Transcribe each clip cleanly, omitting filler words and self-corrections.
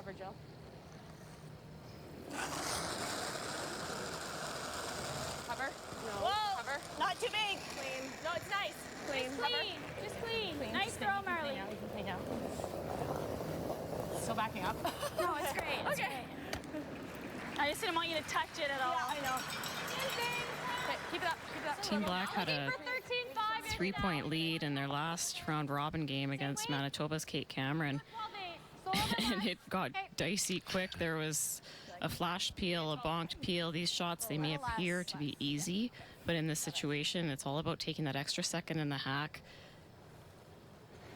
Cover, Jill. Cover. No. Whoa! Cover. Not too big. Clean. No, it's nice. Clean. Just clean. Just clean. Nice throw, Marley. You can clean now. Still backing up. No, it's great. It's great. I just didn't want you to touch it at all. Yeah, I know. Okay, keep it up. Keep it up. Team Black had a 3-point lead in their last round robin game against Manitoba's Kate Cameron. And it got dicey quick. There was a flash peel, a bonked peel. These shots, they may appear to be easy, but in this situation, it's all about taking that extra second in the hack.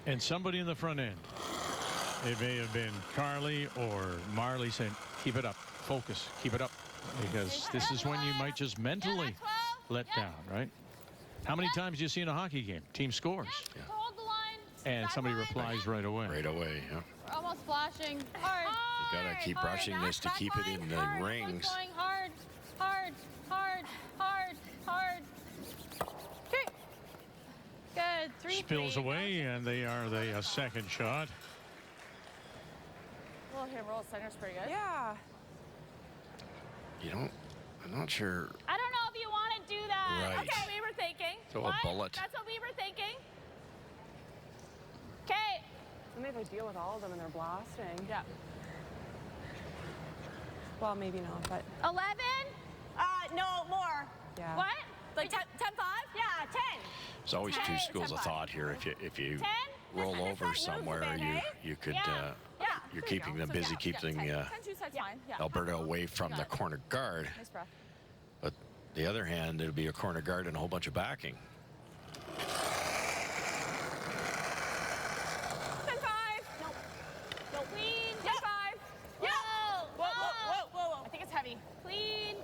And somebody in the front end. It may have been Carly or Marley saying, keep it up, focus, keep it up. Because this is when you might just mentally let down, right? How many times do you see in a hockey game? Team scores. Yeah. Hold the line. And somebody replies right away. Right away, yeah. We're almost flashing. Hard. You gotta keep rushing this to keep it in the rings. Going hard, hard, hard, hard, hard. Okay. Good. 3-3. Spills away, and they are the second shot. Well, here, roll center's pretty good. Yeah. You don't, I'm not sure. I don't know if you want to do that. Right. Okay, we were thinking. Throw a What? bullet. That's what we were thinking. Okay. And they have to deal with all of them and they're blasting. Yeah. Well, maybe not, but 11? no, more. Yeah. What? Like 10-5? Yeah, 10. There's always two schools of thought here. If you 10? roll Listen, over it's not somewhere, moving, eh? you could Yeah. you're keeping them busy, keeping 10-2 side's fine. Yeah. Alberta away from the corner guard. Nice breath. But the other hand, it'll be a corner guard and a whole bunch of backing. 10-5. No. No. Clean. 10-5. Yeah. Whoa. Whoa. I think it's heavy. Clean.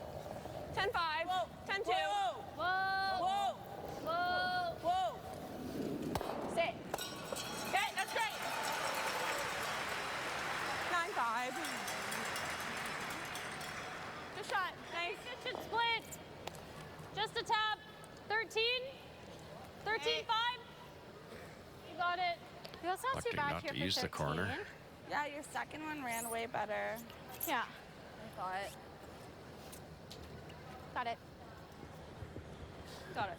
10-5. 10-2. Whoa. Whoa. Whoa. Whoa. Sit. Okay, that's great. 9-5. Good shot. Nice. It should split. Just a tap. 13. 13-5. You got it. That's not Lucky too bad not here to for use the 13. corner. Yeah, your second one ran way better. Yeah. I thought. Got it. Got it.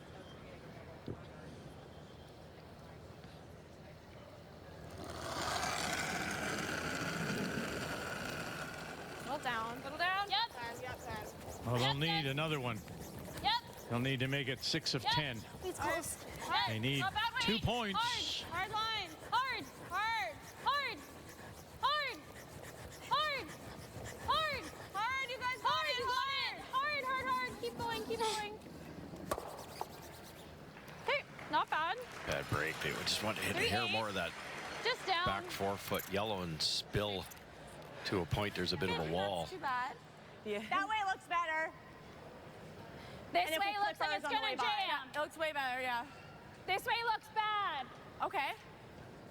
Little down. Little down. Yep. Well, they'll need another one. Yep. They'll need to make it 6 of 10. It's close. They need Not bad 2 weight. points. Hard line. Hard. Hard. Hard. Hard. Hard. Hard. Hard, you guys. Hard. You got it. Hard. Keep going. Keep going. Hey, not bad. Bad break. They just want to hit a hair more of that Just down. back 4-foot yellow and spill to a point. There's a bit of a wall. Too bad. Yeah. That way looks better. This And if way we looks clip like it's ours on the gonna way by. jam. It looks way better, yeah. This way looks bad. Okay.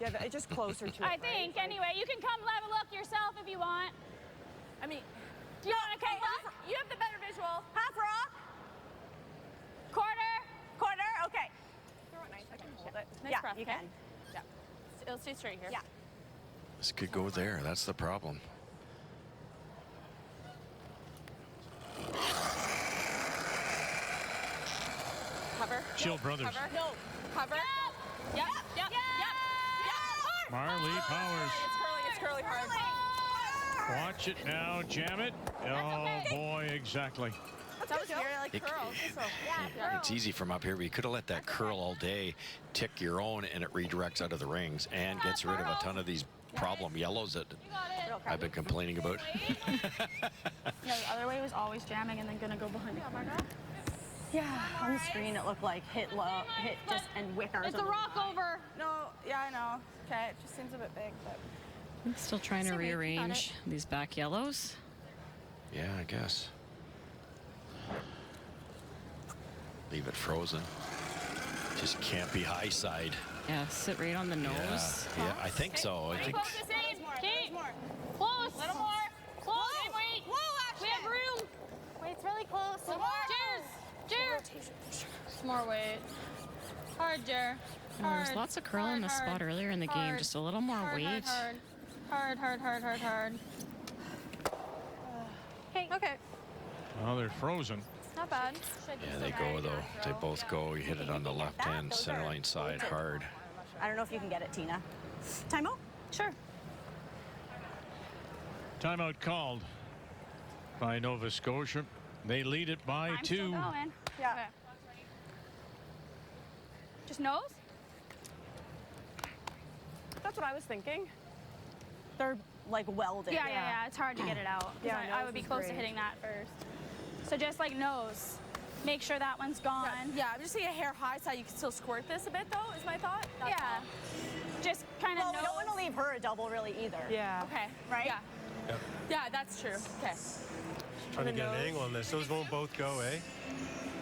Yeah, it's just closer to it. I think. Anyway, you can come have a look yourself if you want. I mean, Do you want to come look? you have the better visual. Half rock. Quarter. Okay. Throw it nice. I can hold it. Nice Yeah, breath, you okay? can. Yeah. It'll stay straight here. Yeah. This could go there. That's the problem. Cover. Chill Brothers. Cover. No. Cover. Yep. Yep. Yep. Marley Powers. It's curly hard. Watch it now. Jam it. Oh, boy, exactly. That was very like curl. It's easy from up here, but you could have let that curl all day, tick your own, and it redirects out of the rings and gets rid of a ton of these problem yellows that You got it. I've been complaining about. Yeah, the other way was always jamming and then gonna go behind. Yeah, on the screen it looked like hit low, hit just and wick ours. It's a rock over. No, yeah, I know. Okay, it just seems a bit big, but I'm still trying to rearrange these back yellows. Yeah, I guess. Leave it frozen. Just can't be high side. Yeah, sit right on the nose. Yeah, I think so. I think. Focus in. Keep. Close. Little more. Close. Wait. We have room. Wait, it's really close. Cheers. Some more weight. Hard, Jer. There was lots of curl in the spot earlier in the game. Just a little more weight. Hard, hard, hard, hard, hard. Hey. Okay. Well, they're frozen. Not bad. Yeah, they go though. They both go. You hit it on the left-hand center line side hard. I don't know if you can get it, Tina. Timeout? Sure. Timeout called by Nova Scotia. They lead it by I'm still 2. going. Yeah. Okay. Just nose? That's what I was thinking. They're like welded. Yeah. It's hard to get it out. 'Cause Yeah, I nose would be is close to great. hitting that first. So just like nose. Make sure that one's gone. Yeah, I'm just saying a hair high so you can still squirt this a bit though, is my thought. That's Yeah. Just kind of Well, nose. we don't want to leave her a double really either. all. Okay. Right? Yeah. Yeah, that's true. Okay. Trying to get an angle on this. Those won't both go, eh?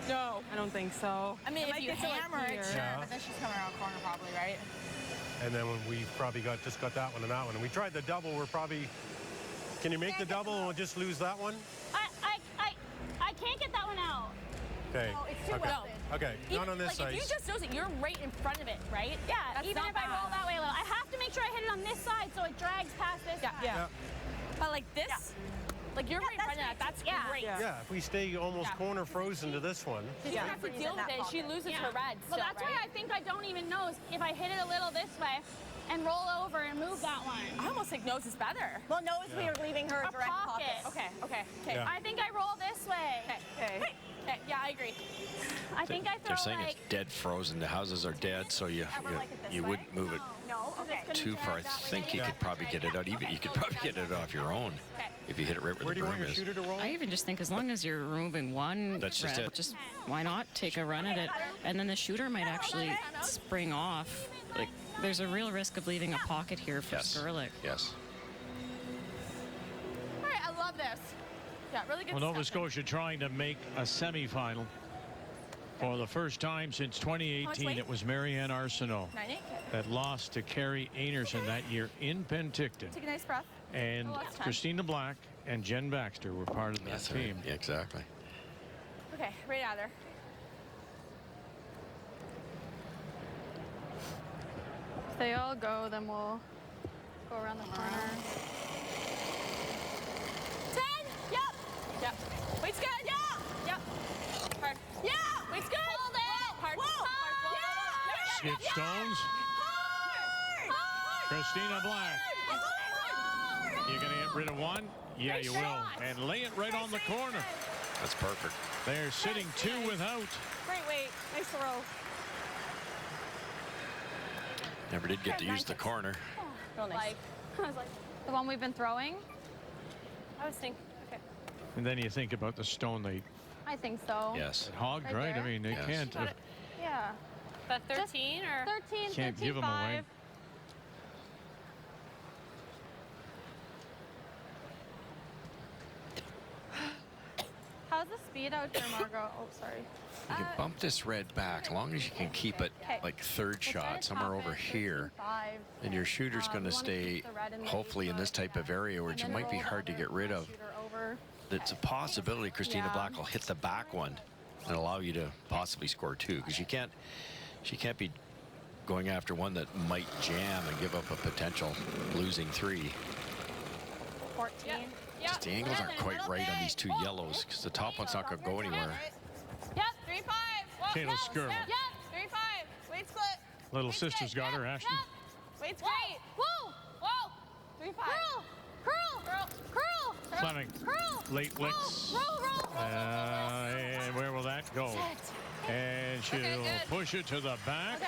No. I don't think so. I mean, It if might you get to, like, hammer it, here. sure. Yeah. But then she's coming around corner probably, right? And then when we probably just got that one and that one. And we tried the double, we're probably... Can you make the double and we'll just lose that one? I can't get that one out. Okay. No, it's too okay. welded. Okay, not on this like, side. if you just nose it, you're right in front of it, right? Yeah, That's even not if I roll bad. that way a little. I have to make sure I hit it on this side so it drags past this side. Yeah. But like this, like you're right in that's front of that. That's Yeah. great. Yeah, if we stay almost corner frozen to this one. You don't have to deal with it. She loses her red. Well, still, that's why I right? think I don't even nose. If I hit it a little this way and roll over and move that one. I almost think nose is better. Well, nose, we are leaving her a A direct pocket. pocket. Okay. Yeah. I think I roll this way. Okay. Yeah, I agree. I think I throw They're saying like it's dead frozen. The houses are dead, so you wouldn't move it No, okay. too far. I think you could probably get it out. Even you could probably get it off your own if you hit it right where Where the do you want broom your is. shooter to roll? I even just think as long as you're removing one That's just red, it. just why not take a run at it? And then the shooter might actually spring off. Like, there's a real risk of leaving a pocket here for Yes. Skurlik. Yes. All right, I love this. Yeah, really good Well, Nova stuff. Scotia trying to make a semifinal. For the first time since 2018, weight? it was Marianne Arsenault 9-8. that lost to Carrie Anderson that year in Penticton. Take a nice breath. And Oh, that's time. Christina Black and Jen Baxter were part of that That's team. right. Yeah, exactly. Okay, right out of there. if they all go, then we'll go around the corner. 10. Yep. Weight's good. Yeah. Yep. Hard. Yeah. Weight's good. Hold it. Hard. Whoa. Hard. Skip Stones. Christina Black. You're going to get rid of one? Yeah, you will. And lay it right on the corner. That's perfect. They're sitting 2 without. Great weight. Nice throw. Never did get to use the corner. Real nice. Like, I was like, The one we've been throwing? I was thinking, okay. And then you think about the stone they I think so. Yes. hogged, Right right? I there. mean, they Yes. can't. Yeah. The 13 or 13, Can't 13, give 'em away. 5. How's the speed out here, Margot? Oh, sorry. You can bump this red back as long as you can keep it like third shot somewhere over here. And your shooter's going to stay hopefully in this type of area where it might be hard to get rid of. It's a possibility Christina Black will hit the back one and allow you to possibly score 2 because she can't be going after one that might jam and give up a potential losing 3. 14. Just the angles aren't quite right on these 2 yellows because the top one's not going to go anywhere. Yep. 3-5. Whoa, Kayla no. Skirl. Yep. 3-5. Weight split. Little Weight's sister's good. got her, Yep, Ashton. yep. Weight's great. Whoa! Whoa. 3-5. Curl! Fleming. Curl! Late licks. Roll! And where will that go? And she'll push it to the back.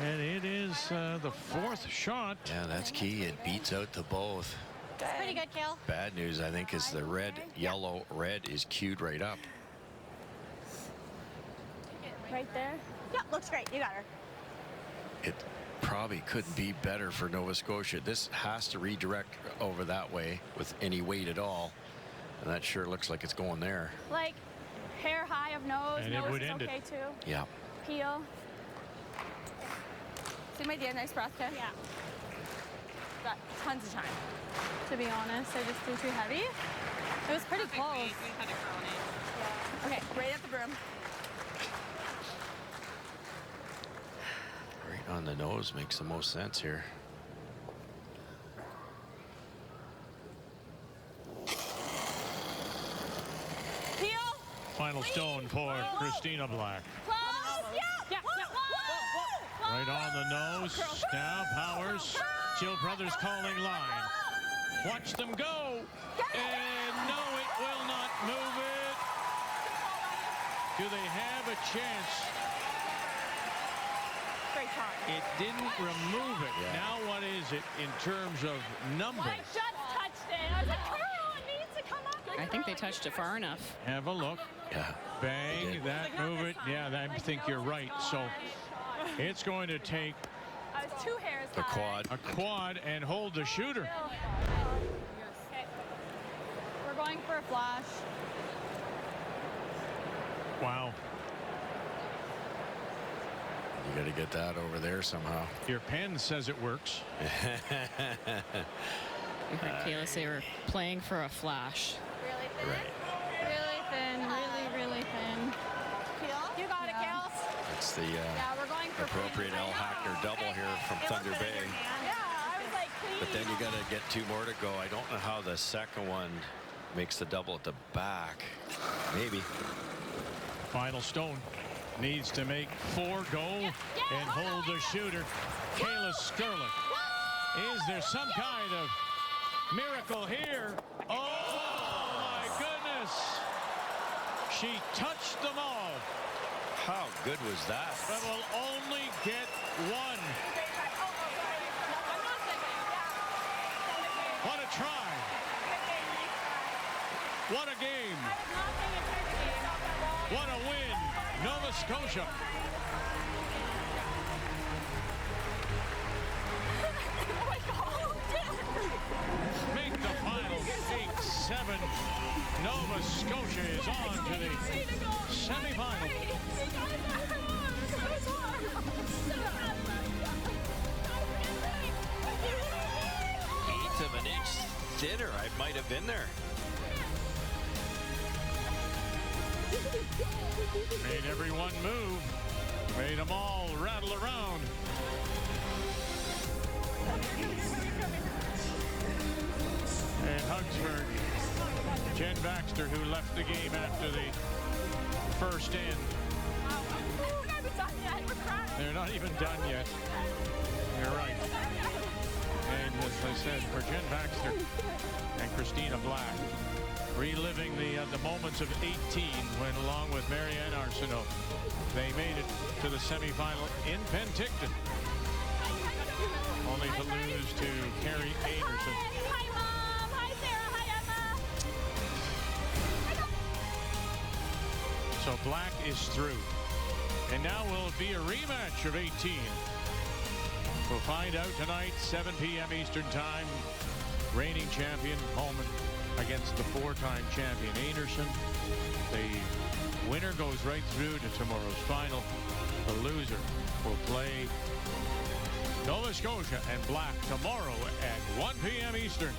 And it is the 4th shot. Yeah, that's key. It beats out the both. Pretty good, Kale. Bad news, I think, is the red, yellow, red is queued right up. Right there. Yeah, looks great. You got her. It probably couldn't be better for Nova Scotia. This has to redirect over that way with any weight at all. And that sure looks like it's going there. Like, hair high of nose. And it nose would is end it. okay, too. Yeah. Peel. See my dear, nice breath, okay? Yeah. Got tons of time. To be honest, I just threw too heavy. It was pretty close. we had a girl in. Okay, right at the broom. Right on the nose makes the most sense here. Final stone for Christina Black. Close. Yeah. Right on the nose. Now Powers. Jill Brothers calling line. Watch them go. And no, it will not move it. Do they have a chance? Great try. It didn't remove it. Yeah. Now what is it in terms of numbers? I just touched it. I was like, Carl, it needs to come up. I think they touched it far enough. Have a look. Yeah. Bang, that move it. Yeah, I think you're right. So it's going to take I was 2 hairs The high. quad. a quad and hold the shooter. Okay. We're going for a flash. Wow. You got to get that over there somehow. Your pen says it works. I heard Kayla say we're playing for a flash. Really thin? Right. Really thin. Really thin. You got it, Kales. It's the Yeah, we're going for appropriate L. Hackner double here from Thunder Bay. Yeah, I was like, please. But then you got to get 2 more to go. I don't know how the second one makes the double at the back. Maybe. Final stone needs to make 4 go and hold the shooter. Kayla Skurlick. Is there some kind of miracle here? Oh my goodness. She touched them all, How good was that? but will only get 1. What a try. What a game. What a win. Nova Scotia. Make the final 8-7. Nova Scotia is on to the semifinal. 1/8 of an inch thinner. I might have been there. Made everyone move. Made them all rattle around. And hugs for Jen Baxter, who left the game after the first end. We're not even done yet. We're crying. They're not even done yet. You're right. And as I said, for Jen Baxter and Christina Black, reliving the moments of 18 when, along with Marianne Arsenault, they made it to the semifinal in Penticton, only to lose to Carrie Anderson. Hi, Mom. Hi, Sarah. Hi, Emma. So Black is through. And now will it be a rematch of 18? We'll find out tonight, 7 p.m. Eastern Time. Reigning champion Holman against the 4-time champion Anderson. The winner goes right through to tomorrow's final. The loser will play Nova Scotia and Black tomorrow at 1 p.m. Eastern.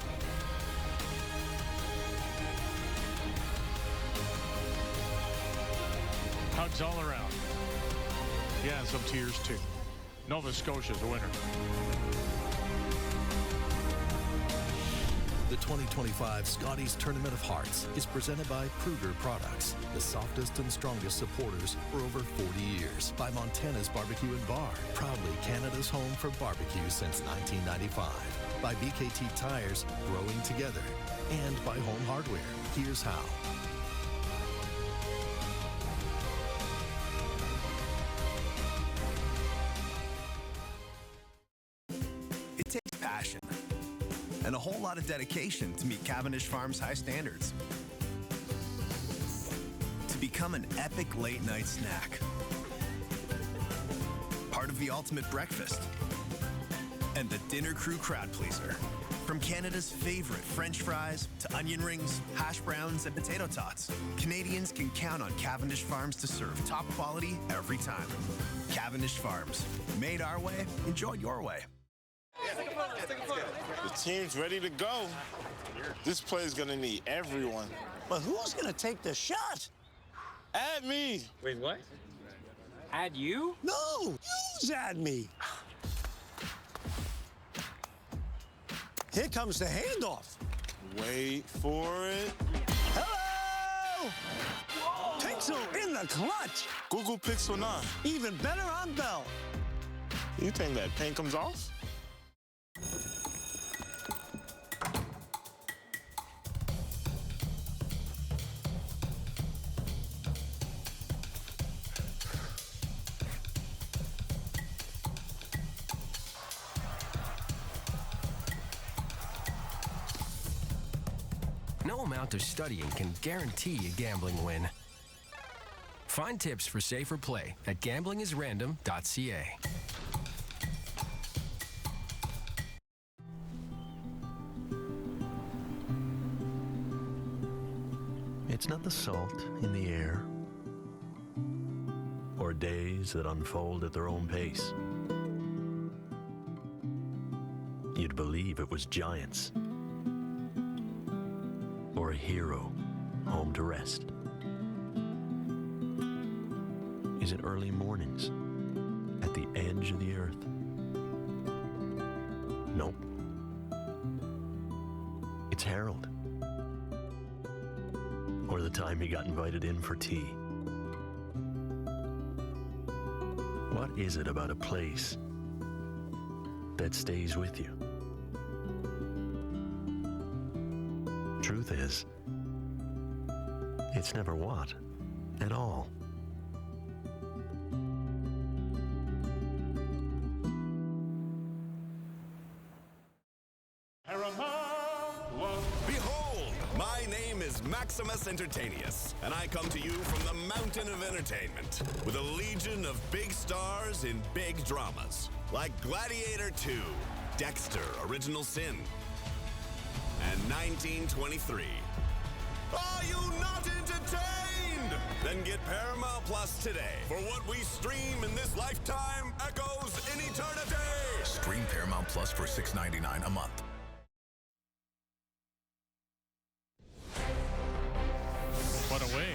Hugs all around. Yeah, some tears too. Nova Scotia's a winner. The 2025 Scotties Tournament of Hearts is presented by Kruger Products, the softest and strongest supporters for over 40 years. By Montana's Barbecue and Bar, proudly Canada's home for barbecue since 1995. By BKT Tires, growing together. And by Home Hardware. Here's how. It takes passion and a whole lot of dedication to meet Cavendish Farms' high standards. To become an epic late-night snack. Part of the ultimate breakfast. And the dinner crew crowd pleaser. From Canada's favorite French fries to onion rings, hash browns, and potato tots, Canadians can count on Cavendish Farms to serve top quality every time. Cavendish Farms. Made our way, enjoyed your way. The team's ready to go. This play is gonna need everyone. But who's gonna take the shot? Add me. Wait, what? Add you? No, you's at me. Here comes the handoff. Wait for it. Hello! Pixel in the clutch. Google Pixel 9. Even better on Bell. You think that paint comes off? No amount of studying can guarantee a gambling win. Find tips for safer play at gamblingisrandom.ca. It's not the salt in the air or days that unfold at their own pace. You'd believe it was giants or a hero home to rest. Is it early mornings at the edge of the earth? Nope. It's Harold. Or the time he got invited in for tea. What is it about a place that stays with you? Truth is, it's never what at all. Behold, my name is Maximus Entertainus, and I come to you from the mountain of entertainment with a legion of big stars in big dramas, like Gladiator 2, Dexter, Original Sin, and 1923. Are you not entertained? Then get Paramount Plus today, for what we stream in this lifetime echoes in eternity. Stream Paramount Plus for $6.99 a month. What a way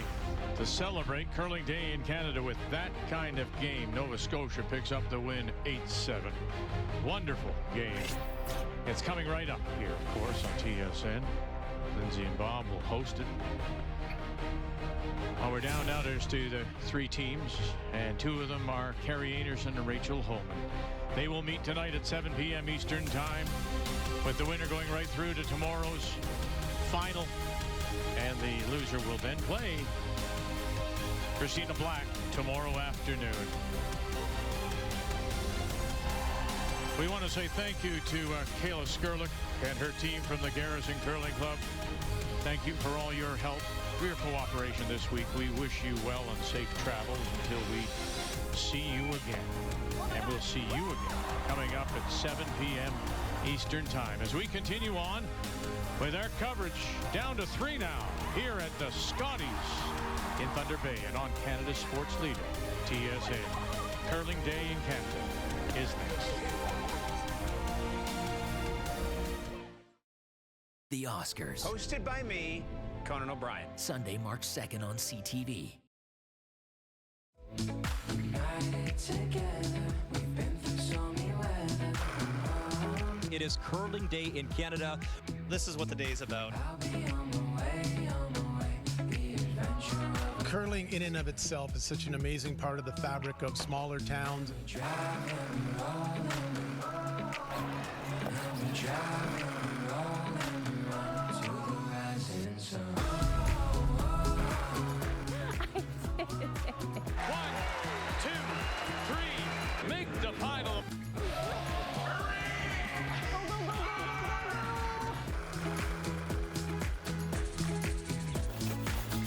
to celebrate Curling Day in Canada with that kind of game. Nova Scotia picks up the win 8-7. Wonderful game. It's coming right up here, of course, on TSN. Lindsay and Bob will host it. Well, we're down now to the three teams, and two of them are Carrie Anderson and Rachel Holman. They will meet tonight at 7 p.m. Eastern Time, with the winner going right through to tomorrow's final. And the loser will then play Christina Black tomorrow afternoon. We want to say thank you to Kayla Skurlick and her team from the Garrison Curling Club. Thank you for all your help, for your cooperation this week. We wish you well and safe travels until we see you again. And we'll see you again coming up at 7 p.m. Eastern Time as we continue on with our coverage down to 3 now here at the Scotties in Thunder Bay and on Canada's sports leader, TSN. Curling Day in Canada is next. The Oscars. Hosted by me, Conan O'Brien. Sunday, March 2nd on CTV. It is Curling Day in Canada. This is what the day is about. Curling in and of itself is such an amazing part of the fabric of smaller towns. One, two, three, make the final.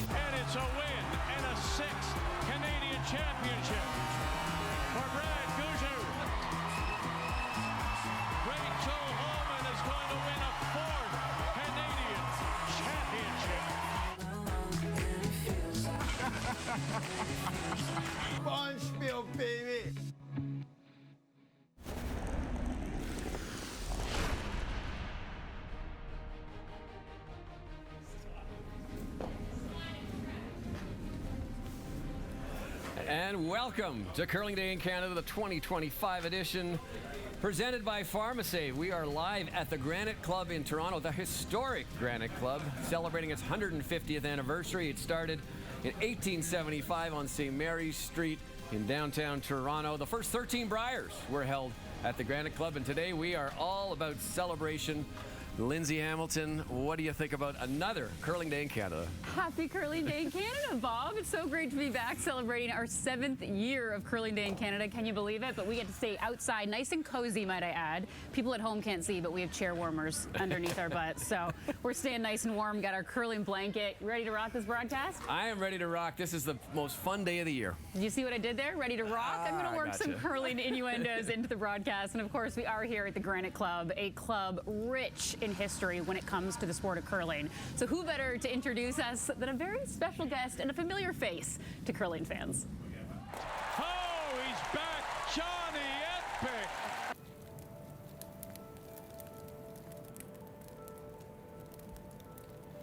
And it's a win and a 6th Canadian championship for Brad Gougeau. Rachel Holman is going to win a 4th Canadian championship. Bonspiel, baby. And welcome to Curling Day in Canada, the 2025 edition. Presented by Pharmacy, we are live at the Granite Club in Toronto, the historic Granite Club, celebrating its 150th anniversary. It started in 1875 on St. Mary's Street in downtown Toronto. The first 13 Briars were held at the Granite Club, and today we are all about celebration. Lindsay Hamilton, what do you think about another Curling Day in Canada? Happy Curling Day in Canada, Bob. It's so great to be back celebrating our 7th year of Curling Day in Canada. Can you believe it? But we get to stay outside, nice and cozy, might I add. People at home can't see, but we have chair warmers underneath our butts. So we're staying nice and warm, got our curling blanket. Ready to rock this broadcast? I am ready to rock. This is the most fun day of the year. Did you see what I did there? Ready to rock? I'm going to work some curling innuendos into the broadcast. And of course, we are here at the Granite Club, a club rich in history when it comes to the sport of curling. So who better to introduce us than a very special guest and a familiar face to curling fans? Oh, he's back, Johnny Epic.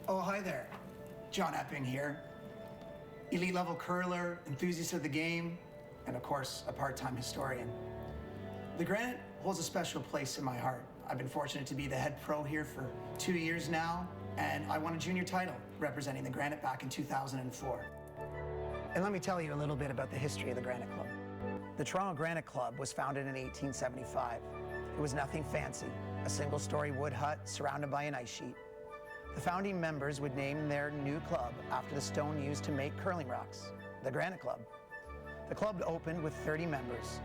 Oh, hi there. John Epping here. Elite level curler, enthusiast of the game, and of course, a part-time historian. The Granite holds a special place in my heart. I've been fortunate to be the head pro here for 2 years now, and I won a junior title representing the Granite back in 2004. And let me tell you a little bit about the history of the Granite Club. The Toronto Granite Club was founded in 1875. It was nothing fancy, a single-story wood hut surrounded by an ice sheet. The founding members would name their new club after the stone used to make curling rocks, the Granite Club. The club opened with 30 members.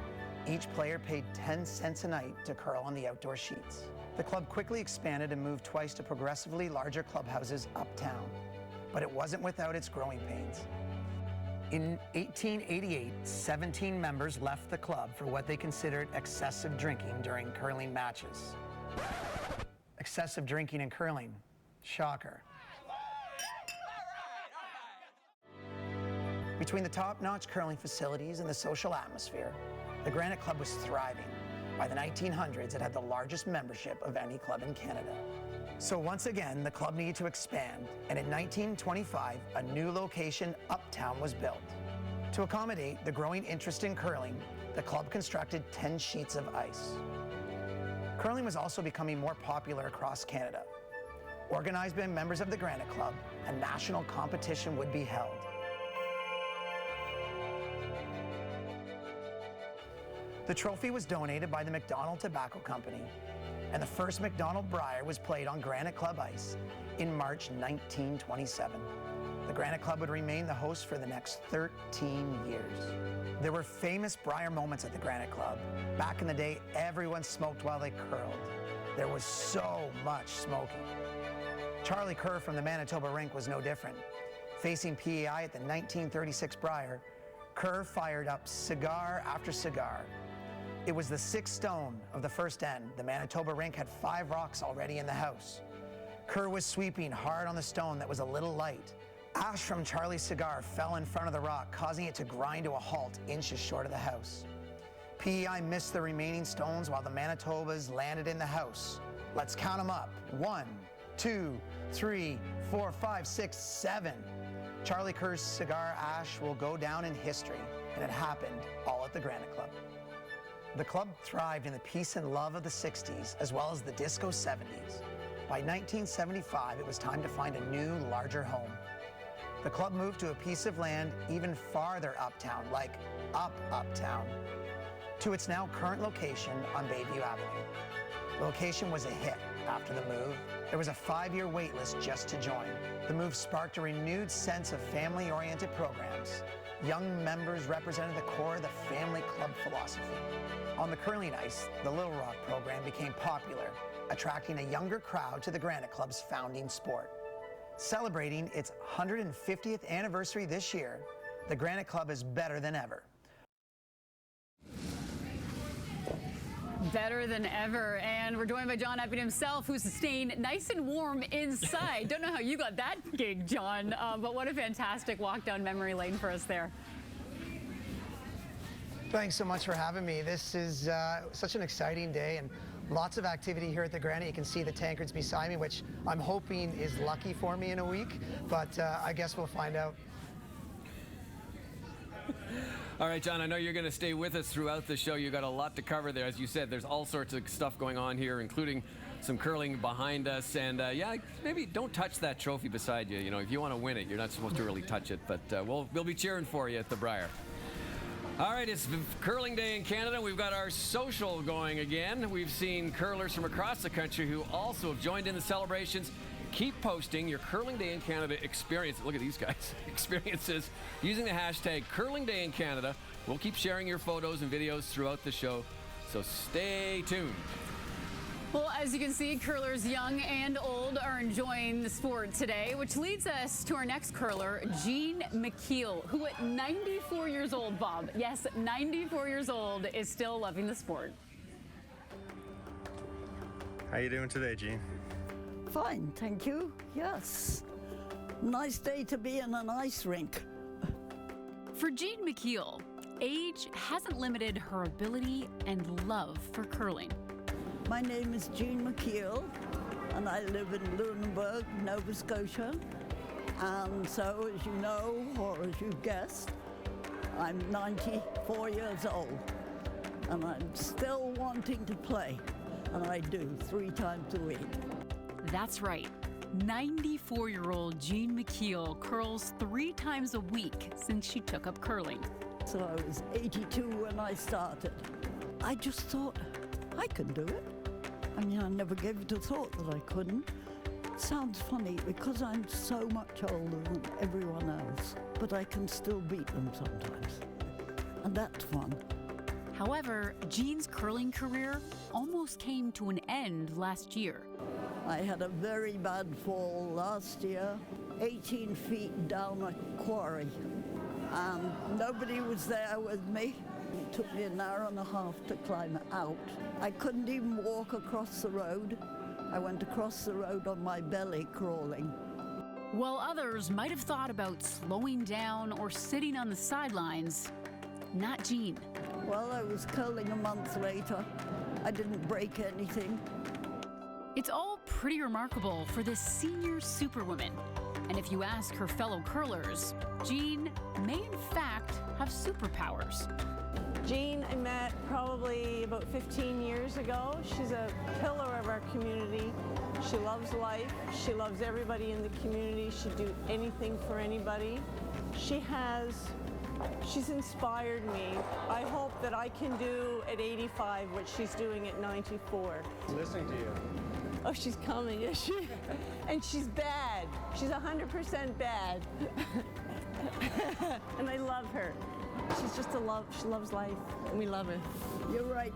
Each player paid 10 cents a night to curl on the outdoor sheets. The club quickly expanded and moved twice to progressively larger clubhouses uptown, but it wasn't without its growing pains. In 1888, 17 members left the club for what they considered excessive drinking during curling matches. Excessive drinking and curling. Shocker. Between the top-notch curling facilities and the social atmosphere, the Granite Club was thriving. By the 1900s, it had the largest membership of any club in Canada. So once again, the club needed to expand, and in 1925, a new location uptown was built. To accommodate the growing interest in curling, the club constructed 10 sheets of ice. Curling was also becoming more popular across Canada. Organized by members of the Granite Club, a national competition would be held. The trophy was donated by the McDonald Tobacco Company, and the first McDonald Briar was played on Granite Club ice in March 1927. The Granite Club would remain the host for the next 13 years. There were famous Briar moments at the Granite Club. Back in the day, everyone smoked while they curled. There was so much smoking. Charlie Kerr from the Manitoba rink was no different. Facing PEI at the 1936 Briar, Kerr fired up cigar after cigar. It was the sixth stone of the first end. The Manitoba rink had 5 rocks already in the house. Kerr was sweeping hard on the stone that was a little light. Ash from Charlie's cigar fell in front of the rock, causing it to grind to a halt inches short of the house. PEI missed the remaining stones while the Manitobas landed in the house. Let's count them up. 1, 2, 3, 4, 5, 6, 7. Charlie Kerr's cigar ash will go down in history, and it happened all at the Granite Club. The club thrived in the peace and love of the 60s, as well as the disco 70s. By 1975, it was time to find a new, larger home. The club moved to a piece of land even farther uptown, like uptown, to its now current location on Bayview Avenue. The location was a hit after the move. There was a 5-year wait list just to join. The move sparked a renewed sense of family-oriented programs. Young members represented the core of the family club philosophy. On the curling ice, the Little Rock program became popular, attracting a younger crowd to the Granite Club's founding sport. Celebrating its 150th anniversary this year, the Granite Club is better than ever. Better than ever, and we're joined by John Epping himself, who's staying nice and warm inside. Don't know how you got that gig, John, but what a fantastic walk down memory lane for us there. Thanks so much for having me. This is such an exciting day and lots of activity here at the Granite. You can see the tankards beside me, which I'm hoping is lucky for me in a week, but I guess we'll find out. All right, John, I know you're going to stay with us throughout the show. You got a lot to cover there. As you said, there's all sorts of stuff going on here, including some curling behind us. And, yeah, maybe don't touch that trophy beside you. You know, if you want to win it, you're not supposed to really touch it. But we'll be cheering for you at the Briar. All right, it's Curling Day in Canada. We've got our social going again. We've seen curlers from across the country who also have joined in the celebrations. Keep posting your Curling Day in Canada experience. Look at these guys. Experiences using the hashtag Curling Day in Canada. We'll keep sharing your photos and videos throughout the show, so stay tuned. Well, as you can see, curlers young and old are enjoying the sport today, which leads us to our next curler, Jean McKeel, who at 94 years old, Bob, yes, 94 years old, is still loving the sport. How you doing today, Jean? Fine, thank you. Yes. Nice day to be in an ice rink. For Jean McKeel, age hasn't limited her ability and love for curling. My name is Jean McKeel, and I live in Lunenburg, Nova Scotia. And so, as you know, or as you guessed, I'm 94 years old, and I'm still wanting to play, and I do 3 times a week. That's right. 94-year-old Jean McKeel curls 3 times a week since she took up curling. So I was 82 when I started. I just thought, I can do it. I mean, I never gave it a thought that I couldn't. It sounds funny because I'm so much older than everyone else, but I can still beat them sometimes. And that's fun. However, Jean's curling career almost came to an end last year. I had a very bad fall last year, 18 feet down a quarry, and nobody was there with me. It took me an hour and a half to climb out. I couldn't even walk across the road. I went across the road on my belly crawling. While others might have thought about slowing down or sitting on the sidelines, not Jean. Well, I was curling a month later. I didn't break anything. It's all pretty remarkable for this senior superwoman. And if you ask her fellow curlers, Jean may in fact have superpowers. Jean, I met probably about 15 years ago. She's a pillar of our community. She loves life. She loves everybody in the community. She'd do anything for anybody. She's inspired me. I hope that I can do at 85 what she's doing at 94. Listening to you. Oh, she's coming, is she? And she's bad. She's 100% bad. And I love her. She's just a love. She loves life, and we love her. You're right.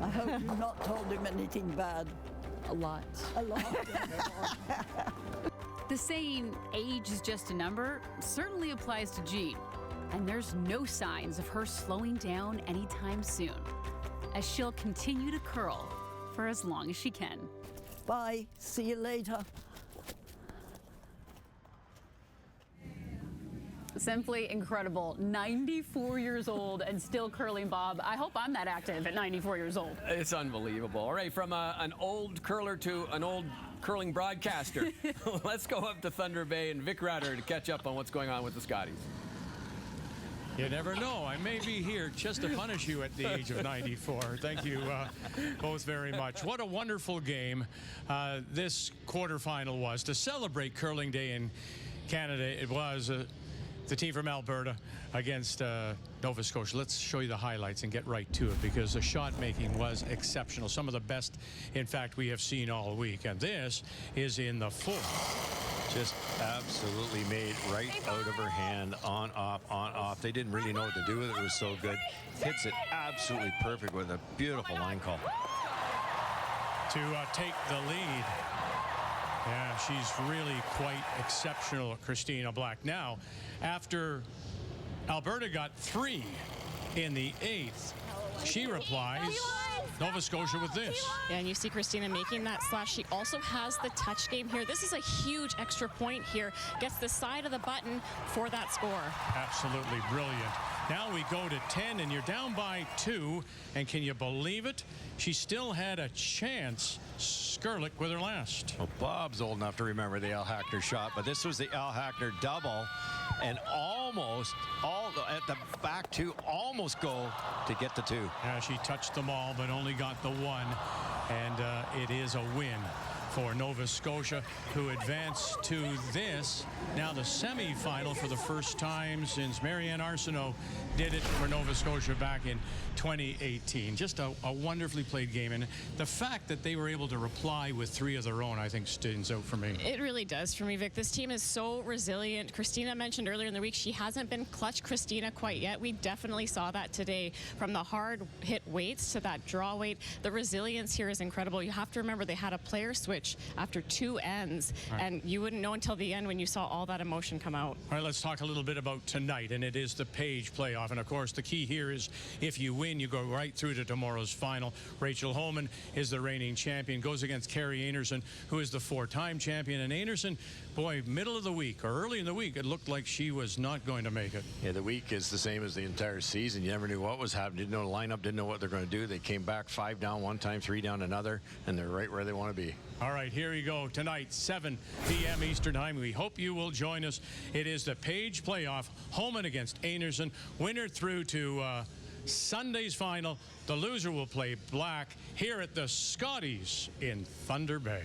I hope you've not told him anything bad. A lot. A lot. The saying, age is just a number, certainly applies to Jean. And there's no signs of her slowing down anytime soon, as she'll continue to curl for as long as she can. Bye. See you later. Simply incredible. 94 years old and still curling, Bob. I hope I'm that active at 94 years old. It's unbelievable. All right, from an old curler to an old curling broadcaster, let's go up to Thunder Bay and Vic Ratter to catch up on what's going on with the Scotties. You never know. I may be here just to punish you at the age of 94. Thank you both very much. What a wonderful game this quarterfinal was. To celebrate Curling Day in Canada, it was the team from Alberta against Nova Scotia. Let's show you the highlights and get right to it, because the shot making was exceptional. Some of the best, in fact, we have seen all week. And this is in the fourth. Just absolutely made right out of her hand, on, off. They didn't really know what to do with it. It was so good. Hits it absolutely perfect with a beautiful line call. To take the lead. Yeah, she's really quite exceptional, Christina Black. Now, after Alberta got 3 in the 8th, she replies, Nova Scotia with this. Yeah, and you see Christina making that slash. She also has the touch game here. This is a huge extra point here. Gets the side of the button for that score. Absolutely brilliant. Now we go to 10, and you're down by 2. And can you believe it? She still had a chance. Skurlik with her last. Well, Bob's old enough to remember the Al Hackner shot, but this was the Al Hackner double. and almost at the back two, almost goal to get the two. Yeah, she touched them all, but only got the one, and it is a win for Nova Scotia, who advance to this, now the semi-final for the first time since Marianne Arsenault did it for Nova Scotia back in 2018. Just a wonderfully played game, and the fact that they were able to reply with three of their own, I think, stands out for me. It really does for me, Vic. This team is so resilient. Christina mentioned earlier in the week she hasn't been clutch Christina quite yet. We definitely saw that today, from the hard hit weights to that draw weight. The resilience here is incredible. You have to remember they had a player switch after two ends, right, and you wouldn't know until the end when you saw all that emotion come out. All right, let's talk a little bit about tonight, and it is the Page playoff. And of course, the key here is if you win, you go right through to tomorrow's final. Rachel Homan is the reigning champion, goes against Carrie Anderson, who is the four-time champion. And Anderson, boy, middle of the week or early in the week, it looked like she was not going to make it. Yeah, the week is the same as the entire season. You never knew what was happening. Didn't know the lineup, didn't know what they're going to do. They came back 5 down one time, 3 down another, and they're right where they want to be. All right, here we go. Tonight, 7 p.m. Eastern Time. We hope you will join us. It is the Page playoff. Homan against Anderson. Winner through to Sunday's final. The loser will play black here at the Scotties in Thunder Bay.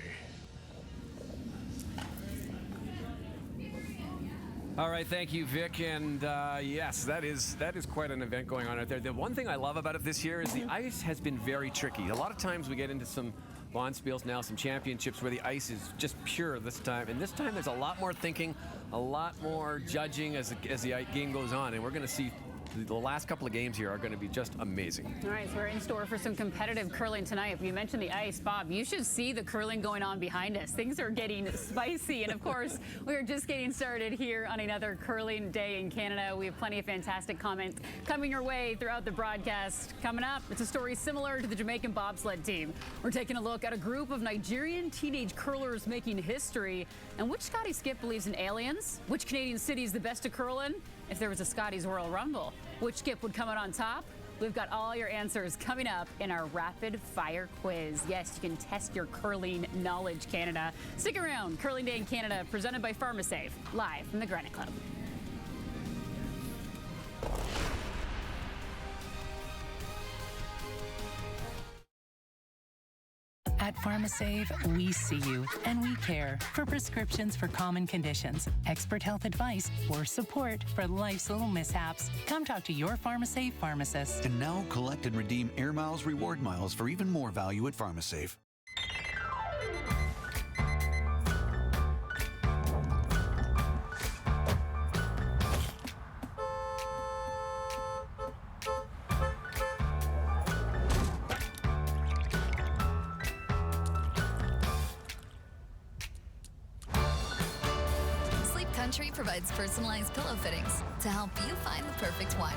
All right, thank you, Vic. And yes, that is quite an event going on out there. The one thing I love about it this year is the ice has been very tricky. A lot of times we get into some Bonspiels now, some championships where the ice is just pure this time. And this time there's a lot more thinking, a lot more judging as the game goes on. And we're going to see the last couple of games here are going to be just amazing. All right, so we're in store for some competitive curling tonight. You mentioned the ice, Bob. You should see the curling going on behind us. Things are getting spicy. And of course, we're just getting started here on another curling day in Canada. We have plenty of fantastic comments coming your way throughout the broadcast. Coming up, it's a story similar to the Jamaican bobsled team. We're taking a look at a group of Nigerian teenage curlers making history. And which Scotty skip believes in aliens? Which Canadian city is the best at curling? If there was a Scotties Royal Rumble, which skip would come out on top? We've got all your answers coming up in our rapid fire quiz. Yes, you can test your curling knowledge, Canada. Stick around. Curling Day in Canada, presented by PharmaSafe, live from the Granite Club. At PharmaSave, we see you and we care for prescriptions for common conditions, expert health advice, or support for life's little mishaps. Come talk to your PharmaSave pharmacist. And now collect and redeem Air Miles reward miles for even more value at PharmaSave. Provides personalized pillow fittings to help you find the perfect one.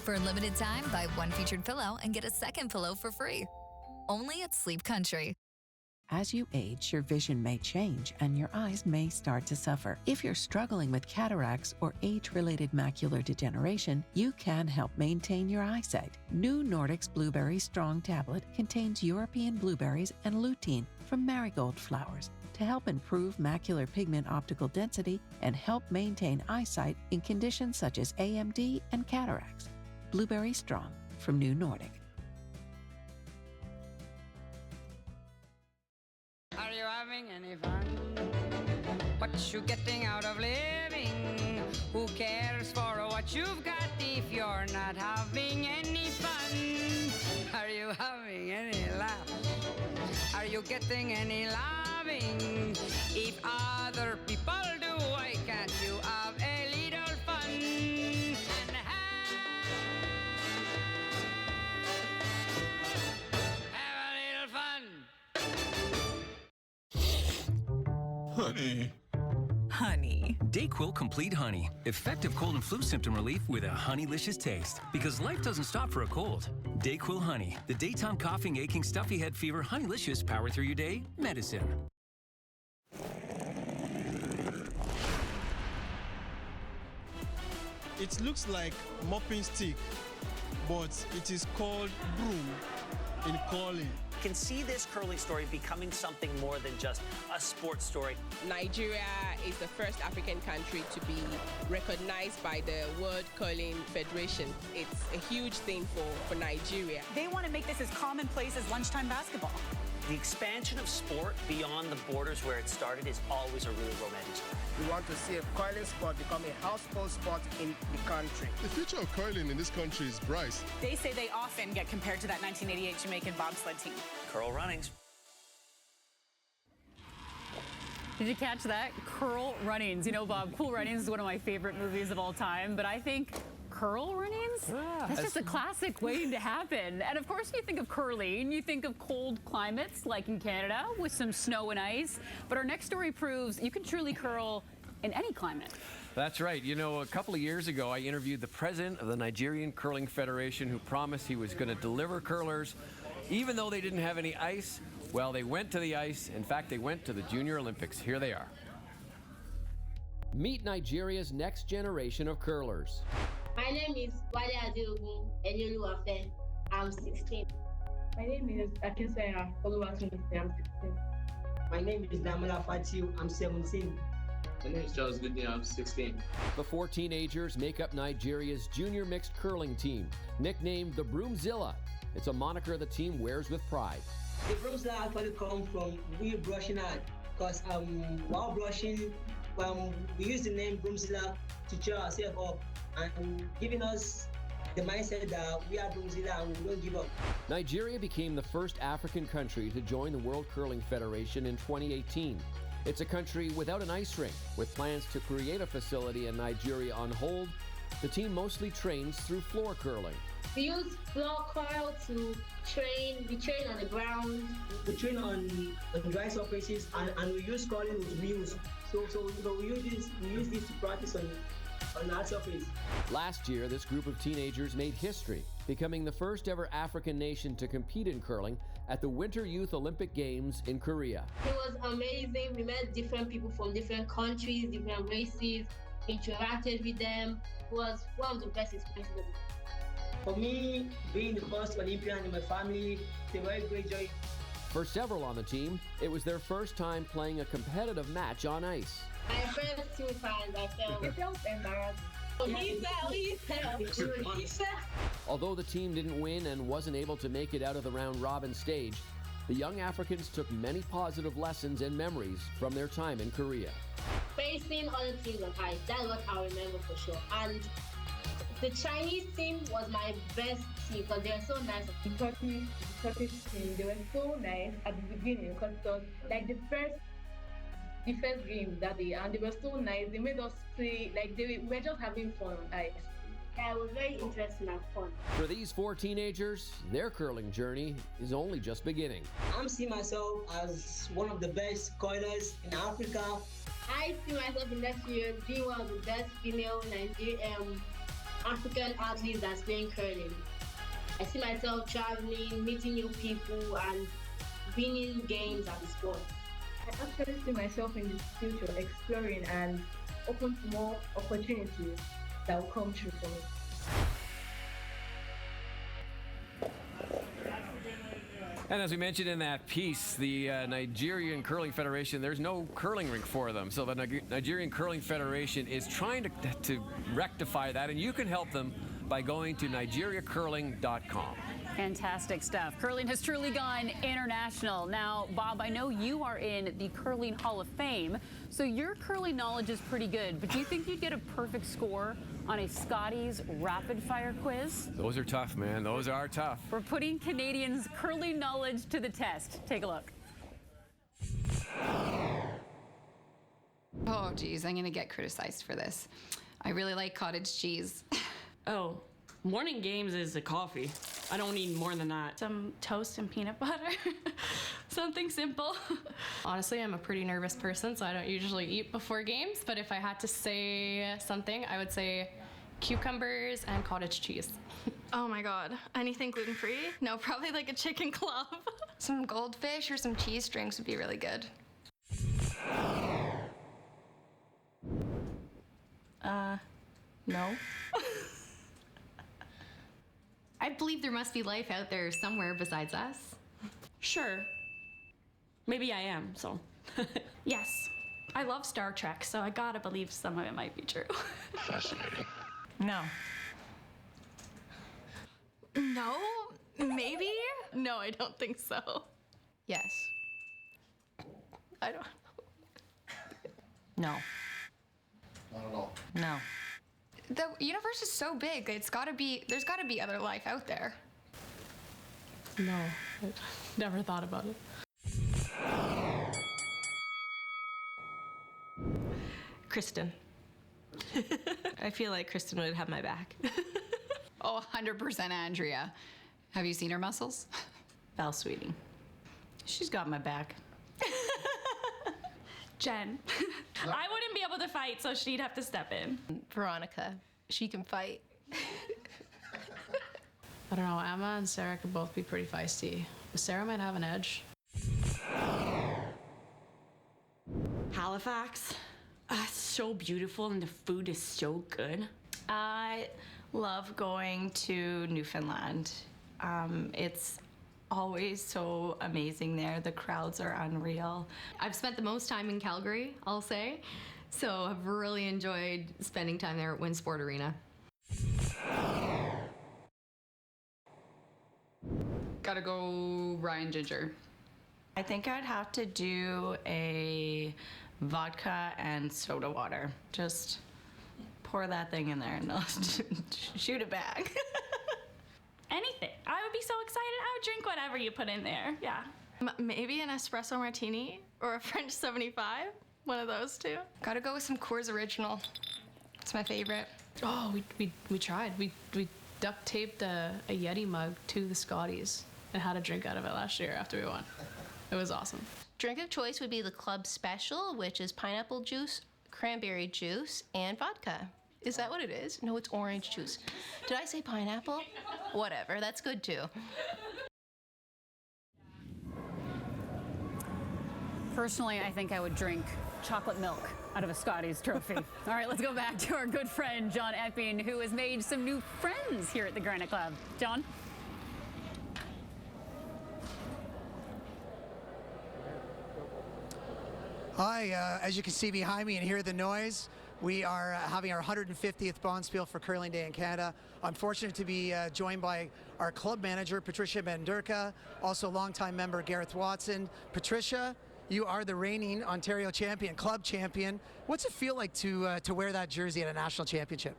For a limited time, buy one featured pillow and get a second pillow for free. Only at Sleep Country. As you age, your vision may change and your eyes may start to suffer. If you're struggling with cataracts or age-related macular degeneration, you can help maintain your eyesight. New Nordic's Blueberry Strong Tablet contains European blueberries and lutein from marigold flowers to help improve macular pigment optical density and help maintain eyesight in conditions such as AMD and cataracts. Blueberry Strong from New Nordic. Are you having any fun? What you getting out of living? Who cares for what you've got if you're not having any fun? Are you having any laugh? Are you getting any loving? If other people do, why can't you have a little fun? And have a little fun. Honey. Honey. DayQuil Complete Honey. Effective cold and flu symptom relief with a honeylicious taste. Because life doesn't stop for a cold. DayQuil Honey. The daytime coughing, aching, stuffy head fever, honeylicious power through your day medicine. It looks like mopping stick, but it is called broom. in curling. Can see this curling story becoming something more than just a sports story. Nigeria is the first African country to be recognized by the World Curling Federation. It's a huge thing for Nigeria. They want to make this as commonplace as lunchtime basketball. The expansion of sport beyond the borders where it started is always a really romantic story. We want to see a curling sport become a household sport in the country. The future of curling in this country is bright. They say they often get compared to that 1988 Jamaican bobsled team. Curl runnings. Did you catch that? Curl Runnings. You know, Bob, Cool Runnings is one of my favorite movies of all time, but I think curl runnings? That's just a classic waiting to happen. And of course, you think of curling, you think of cold climates like in Canada with some snow and ice. But our next story proves you can truly curl in any climate. That's right. You know, a couple of years ago, I interviewed the president of the Nigerian Curling Federation who promised he was going to deliver curlers, even though they didn't have any ice. Well, they went to the ice. In fact, they went to the Junior Olympics. Here they are. Meet Nigeria's next generation of curlers. My name is Wale Adeogun Enyoluwafe. I'm 16. My name is Akinsanya Oluwatunde. I'm 16. My name is Damola Fatiu. I'm 17. My name is Charles Goodney. I'm 16. The four teenagers make up Nigeria's junior mixed curling team, nicknamed the Broomzilla. It's a moniker the team wears with pride. The Broomzilla actually come from we brushing out, because while brushing, we use the name Broomzilla to cheer ourselves up and giving us the mindset that we are Broomzilla and we don't give up. Nigeria became the first African country to join the World Curling Federation in 2018. It's a country without an ice rink, with plans to create a facility in Nigeria on hold. The team mostly trains through floor curling. We use floor curl to train. We train on the ground. We train on dry surfaces and we use curling with wheels. So we use this to practice on hard surface. Last year, this group of teenagers made history, becoming the first ever African nation to compete in curling at the Winter Youth Olympic Games in Korea. It was amazing. We met different people from different countries, different races, interacted with them. It was one of the best experiences. For me, being the first Olympian in my family, it's a very great joy. For several on the team, it was their first time playing a competitive match on ice. My first 2 times, I felt embarrassed. Although the team didn't win and wasn't able to make it out of the round-robin stage, the young Africans took many positive lessons and memories from their time in Korea. Facing other teams on ice, that's what I remember for sure. And the Chinese team was my best team because they were so nice. The Turkish team, they were so nice at the beginning because it was like the first game that day, and they were so nice. They made us play like we were just having fun on ice. Yeah, it was very interesting and fun. For these four teenagers, their curling journey is only just beginning. I'm seeing myself as one of the best curlers in Africa. I see myself in next year being one of the best female Nigerian African athletes that's playing curling. I see myself traveling, meeting new people, and winning games at the sport. I actually see myself in the future exploring and open to more opportunities that will come true for me. And as we mentioned in that piece, the Nigerian Curling Federation, there's no curling rink for them. So the Nigerian Curling Federation is trying to rectify that, and you can help them by going to nigeriacurling.com. Fantastic stuff. Curling has truly gone international. Now, Bob, I know you are in the Curling Hall of Fame, so your curling knowledge is pretty good, but do you think you'd get a perfect score on a Scotties rapid fire quiz? Those are tough, man. Those are tough. We're putting Canadians' curling knowledge to the test. Take a look. Oh, geez, I'm going to get criticized for this. I really like cottage cheese. Oh, morning games is a coffee. I don't need more than that. Some toast and peanut butter. Something simple. Honestly, I'm a pretty nervous person, so I don't usually eat before games, but if I had to say something, I would say cucumbers and cottage cheese. Oh my God, anything gluten-free? No, probably like a chicken club. Some goldfish or some cheese strings would be really good. No. I believe there must be life out there somewhere besides us. Sure. Maybe I am, so. Yes. I love Star Trek, so I gotta believe some of it might be true. Fascinating. No. No? Maybe? No, I don't think so. Yes. I don't. No. Not at all. No. The universe is so big. There's gotta be other life out there. No. I never thought about it. Kristen. I feel like Kristen would have my back. Oh, 100% Andrea. Have you seen her muscles? Val Sweeting. She's got my back. Jen. I wouldn't be able to fight, so she'd have to step in. Veronica. She can fight. I don't know, Emma and Sarah could both be pretty feisty. Sarah might have an edge. Halifax. It's so beautiful and the food is so good. I love going to Newfoundland. It's always so amazing there. The crowds are unreal. I've spent the most time in Calgary, I'll say. So I've really enjoyed spending time there at Winsport Arena. Gotta go Ryan Ginger. I think I'd have to do a vodka and soda water. Just pour that thing in there and I'll shoot it back. Anything. I would be so excited. I would drink whatever you put in there. Yeah. Maybe an espresso martini or a French 75. One of those two. Gotta go with some Coors Original. It's my favorite. Oh, we tried. We duct taped a Yeti mug to the Scotties and had a drink out of it last year after we won. It was awesome. Drink of choice would be the club special, which is pineapple juice, cranberry juice, and vodka. Is that what it is? No, it's orange juice. Did I say pineapple? Whatever, that's good too. Personally, I think I would drink chocolate milk out of a Scotties trophy. All right, let's go back to our good friend, John Epping, who has made some new friends here at the Granite Club. John? Hi, as you can see behind me and hear the noise, we are having our 150th Bonspiel for Curling Day in Canada. I'm fortunate to be joined by our club manager, Patricia Benderka, also longtime member Gareth Watson. Patricia, you are the reigning Ontario champion, club champion. What's it feel like to wear that jersey at a national championship?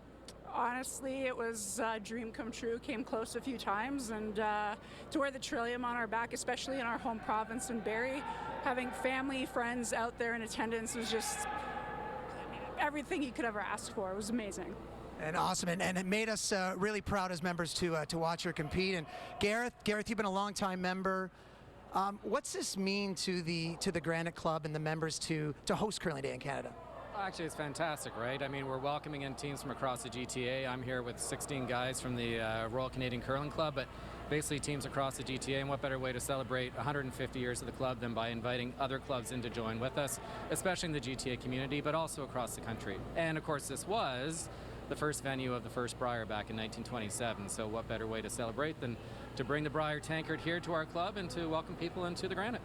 Honestly, it was a dream come true. Came close a few times, and to wear the Trillium on our back, especially in our home province in Barrie, having family, friends out there in attendance was just everything you could ever ask for. It was amazing. And awesome, and it made us really proud as members to watch her compete. And Gareth, you've been a long-time member. What's this mean to the Granite Club and the members to host Curling Day in Canada? Actually, it's fantastic, right? I mean, we're welcoming in teams from across the GTA. I'm here with 16 guys from the Royal Canadian Curling Club, but basically teams across the GTA. And what better way to celebrate 150 years of the club than by inviting other clubs in to join with us, especially in the GTA community, but also across the country. And of course, this was the first venue of the first Briar back in 1927. So what better way to celebrate than to bring the Briar tankard here to our club and to welcome people into the Granite.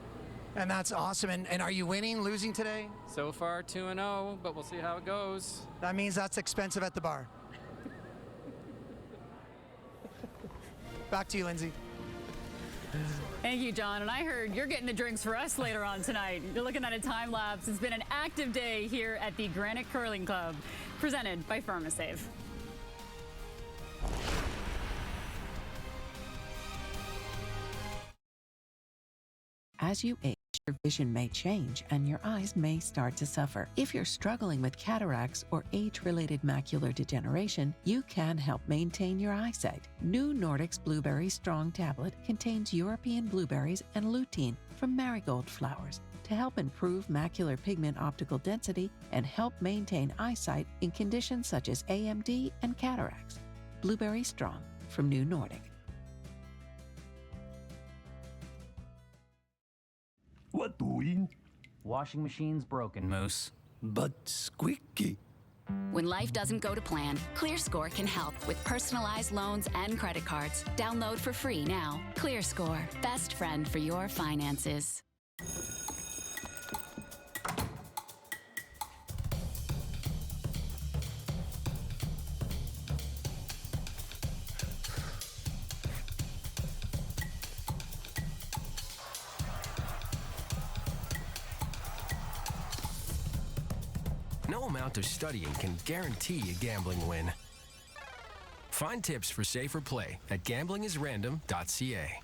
And that's awesome. And are you winning, losing today? So far 2-0, but we'll see how it goes. That means that's expensive at the bar. Back to you, Lindsay. Thank you, John. And I heard you're getting the drinks for us later on tonight. You're looking at a time lapse. It's been an active day here at the Granite Curling Club, presented by PharmaSave. As you age, your vision may change and your eyes may start to suffer. If you're struggling with cataracts or age-related macular degeneration, you can help maintain your eyesight. New Nordic's Blueberry Strong Tablet contains European blueberries and lutein from marigold flowers to help improve macular pigment optical density and help maintain eyesight in conditions such as AMD and cataracts. Blueberry Strong from New Nordic. What doing? Washing machine's broken, Moose. But squeaky. When life doesn't go to plan, ClearScore can help with personalized loans and credit cards. Download for free now. ClearScore, best friend for your finances. No amount of studying can guarantee a gambling win. Find tips for safer play at gamblingisrandom.ca.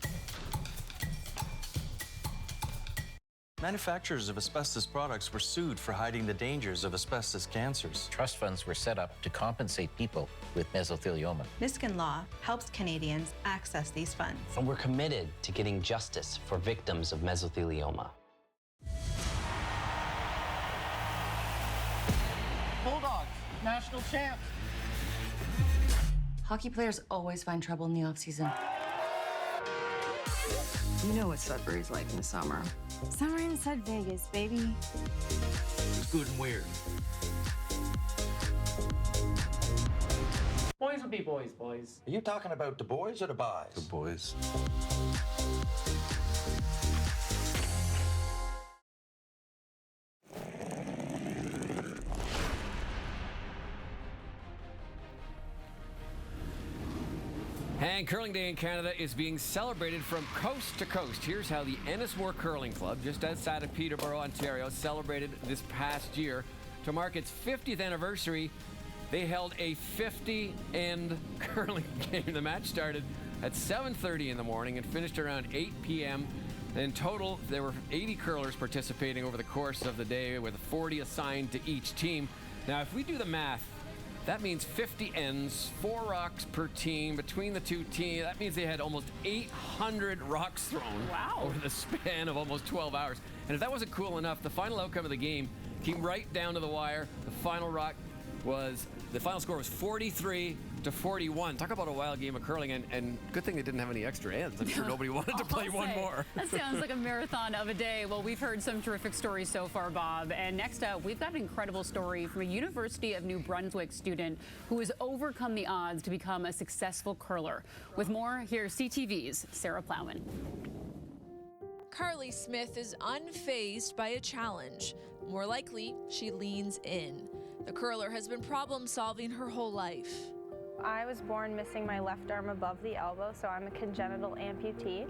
Manufacturers of asbestos products were sued for hiding the dangers of asbestos cancers. Trust funds were set up to compensate people with mesothelioma. Niskin Law helps Canadians access these funds. And we're committed to getting justice for victims of mesothelioma. Bulldogs, national champs. Hockey players always find trouble in the off-season. You know what Sudbury's like in the summer. Summer in Sud Vegas, baby. It's good and weird. Boys will be boys, boys. Are you talking about the boys or the boys? The boys. And Curling Day in Canada is being celebrated from coast to coast. Here's how the Ennismore Curling Club, just outside of Peterborough, Ontario, celebrated this past year. To mark its 50th anniversary, they held a 50-end curling game. The match started at 7:30 in the morning and finished around 8 p.m. In total, there were 80 curlers participating over the course of the day, with 40 assigned to each team. Now, if we do the math, that means 50 ends, 4 rocks per team between the two teams. That means they had almost 800 rocks thrown over the span of almost 12 hours. And if that wasn't cool enough, the final outcome of the game came right down to the wire. The final score was 43-41. Talk about a wild game of curling, and good thing they didn't have any extra ends. I'm sure nobody wanted to play one more. That sounds like a marathon of a day. Well, we've heard some terrific stories so far, Bob. And next up, we've got an incredible story from a University of New Brunswick student who has overcome the odds to become a successful curler. With more, here's CTV's Sarah Plowman. Carly Smith is unfazed by a challenge. More likely, she leans in. The curler has been problem-solving her whole life. I was born missing my left arm above the elbow, so I'm a congenital amputee.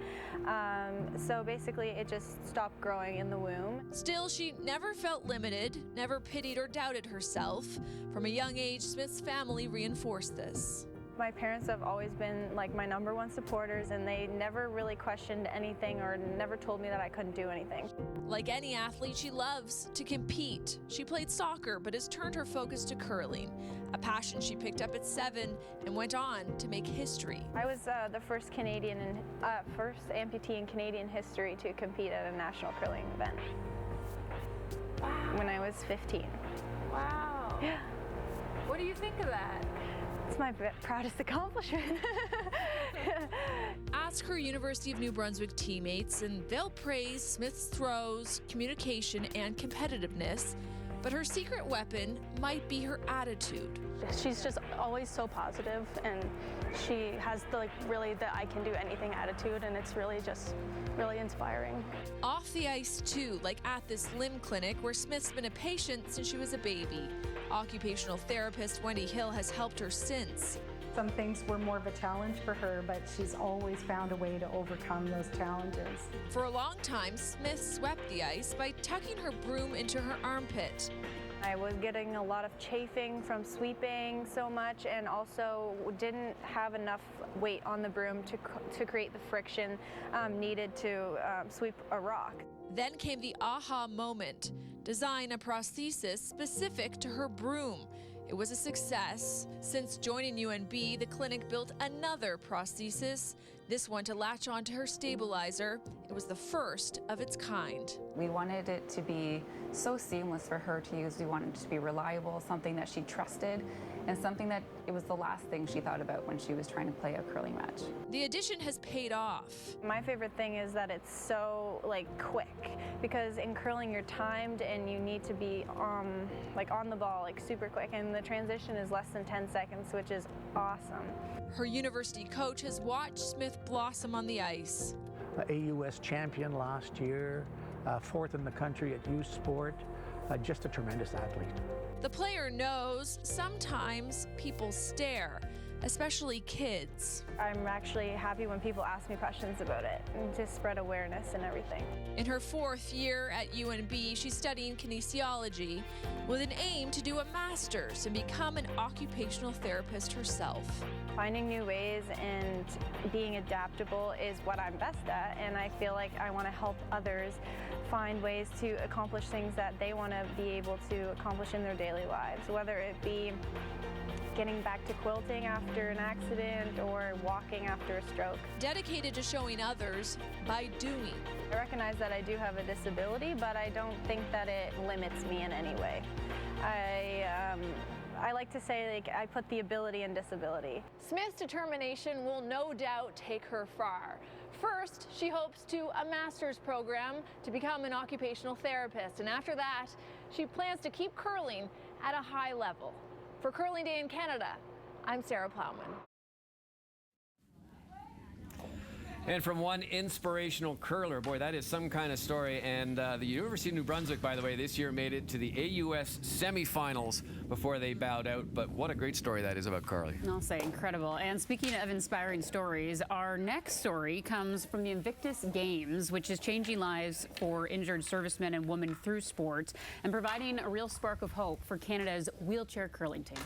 So basically, it just stopped growing in the womb. Still, she never felt limited, never pitied or doubted herself. From a young age, Smith's family reinforced this. My parents have always been like my #1 supporters, and they never really questioned anything or never told me that I couldn't do anything. Like any athlete, she loves to compete. She played soccer, but has turned her focus to curling, a passion she picked up at 7 and went on to make history. I was the first first amputee in Canadian history to compete at a national curling event. Wow. When I was 15. Wow. Yeah. What do you think of that? It's my proudest accomplishment. Ask her University of New Brunswick teammates, and they'll praise Smith's throws, communication, and competitiveness. But her secret weapon might be her attitude. She's just always so positive, and she has really the I can do anything attitude, and it's really inspiring. Off the ice too, like at this limb clinic where Smith's been a patient since she was a baby. Occupational therapist Wendy Hill has helped her since. Some things were more of a challenge for her, but she's always found a way to overcome those challenges. For a long time, Smith swept the ice by tucking her broom into her armpit. I was getting a lot of chafing from sweeping so much, and also didn't have enough weight on the broom to create the friction needed to sweep a rock. Then came the aha moment. Design a prosthesis specific to her broom. It was a success. Since joining UNB, the clinic built another prosthesis, This one to latch onto her stabilizer. It was the first of its kind. We wanted it to be so seamless for her to use. We wanted it to be reliable, something that she trusted, and something that it was the last thing she thought about when she was trying to play a curling match. The addition has paid off. My favorite thing is that it's so quick, because in curling you're timed and you need to be on the ball super quick, and the transition is less than 10 seconds, which is awesome. Her university coach has watched Smith blossom on the ice. AUS champion last year, 4th in the country at youth sport, just a tremendous athlete. The player knows sometimes people stare, especially kids. I'm actually happy when people ask me questions about it, and to spread awareness and everything. In her 4th year at UNB, she's studying kinesiology with an aim to do a master's and become an occupational therapist herself. Finding new ways and being adaptable is what I'm best at, and I feel like I want to help others find ways to accomplish things that they want to be able to accomplish in their daily lives, whether it be getting back to quilting after an accident or walking after a stroke. Dedicated to showing others by doing. I recognize that I do have a disability, but I don't think that it limits me in any way. I like to say I put the ability in disability. Smith's determination will no doubt take her far. First, she hopes to a master's program to become an occupational therapist, and after that, she plans to keep curling at a high level. For Curling Day in Canada, I'm Sarah Plowman. And from one inspirational curler, boy, that is some kind of story. And the University of New Brunswick, by the way, this year made it to the AUS semifinals before they bowed out. But what a great story that is about Carly. I'll say incredible. And speaking of inspiring stories, our next story comes from the Invictus Games, which is changing lives for injured servicemen and women through sport and providing a real spark of hope for Canada's wheelchair curling team.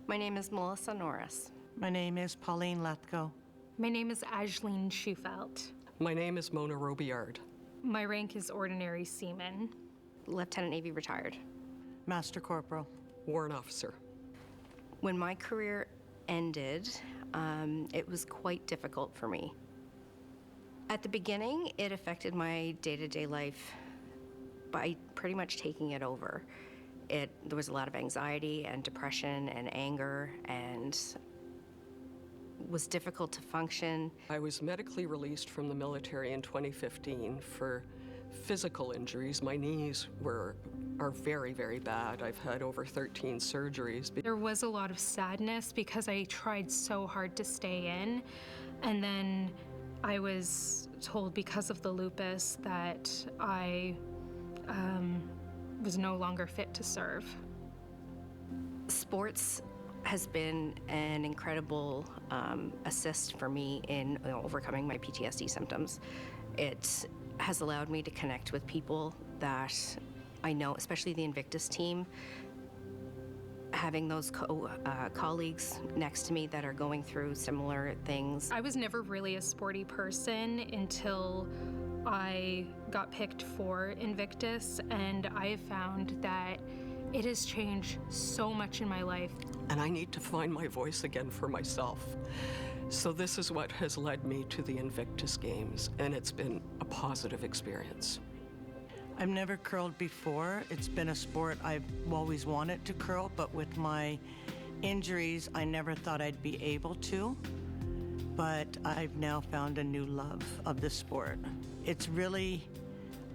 My name is Melissa Norris. My name is Pauline Lethko. My name is Aisling Schufelt. My name is Mona Robillard. My rank is Ordinary Seaman. Lieutenant Navy retired. Master Corporal. Warrant Officer. When my career ended, it was quite difficult for me. At the beginning, it affected my day-to-day life by pretty much taking it over. There was a lot of anxiety and depression and anger, and was difficult to function. I was medically released from the military in 2015 for physical injuries. My knees are very, very bad. I've had over 13 surgeries. There was a lot of sadness because I tried so hard to stay in, and then I was told because of the lupus that I was no longer fit to serve. Sports has been an incredible assist for me in overcoming my PTSD symptoms. It has allowed me to connect with people that I know, especially the Invictus team, having those colleagues next to me that are going through similar things. I was never really a sporty person until I got picked for Invictus, and I have found that it has changed so much in my life. And I need to find my voice again for myself. So this is what has led me to the Invictus Games, and it's been a positive experience. I've never curled before. It's been a sport I've always wanted to curl, but with my injuries, I never thought I'd be able to. But I've now found a new love of the sport. It's really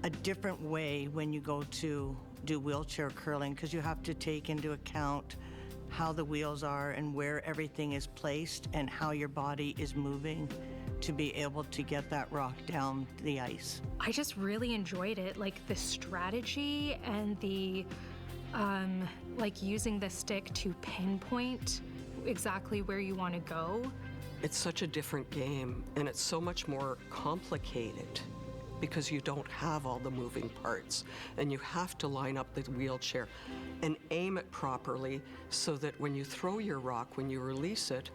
a different way when you go to do wheelchair curling, because you have to take into account how the wheels are and where everything is placed and how your body is moving to be able to get that rock down the ice. I just really enjoyed it, like the strategy and the using the stick to pinpoint exactly where you want to go. It's such a different game, and it's so much more complicated because you don't have all the moving parts, and you have to line up the wheelchair and aim it properly so that when you throw your rock, when you release it,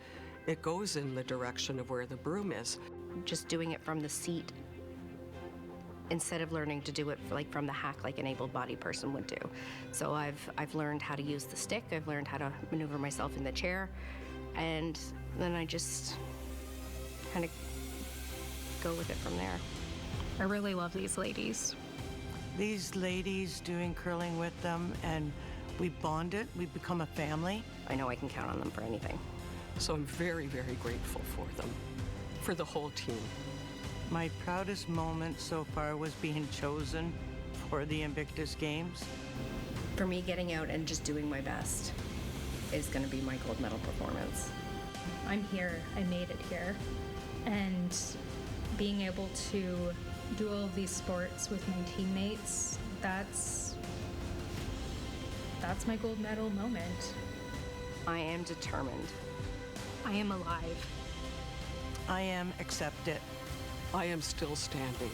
it goes in the direction of where the broom is. Just doing it from the seat instead of learning to do it from the hack like an able-bodied person would do. So I've learned how to use the stick, I've learned how to maneuver myself in the chair, and then kind of go with it from there. I really love these ladies. These ladies doing curling with them, and we bonded, we become a family. I know I can count on them for anything. So I'm very, very grateful for them, for the whole team. My proudest moment so far was being chosen for the Invictus Games. For me, getting out and just doing my best is going to be my gold medal performance. I'm here, I made it here. And being able to do all of these sports with my teammates, that's my gold medal moment. I am determined. I am alive. I am accepted. I am still standing.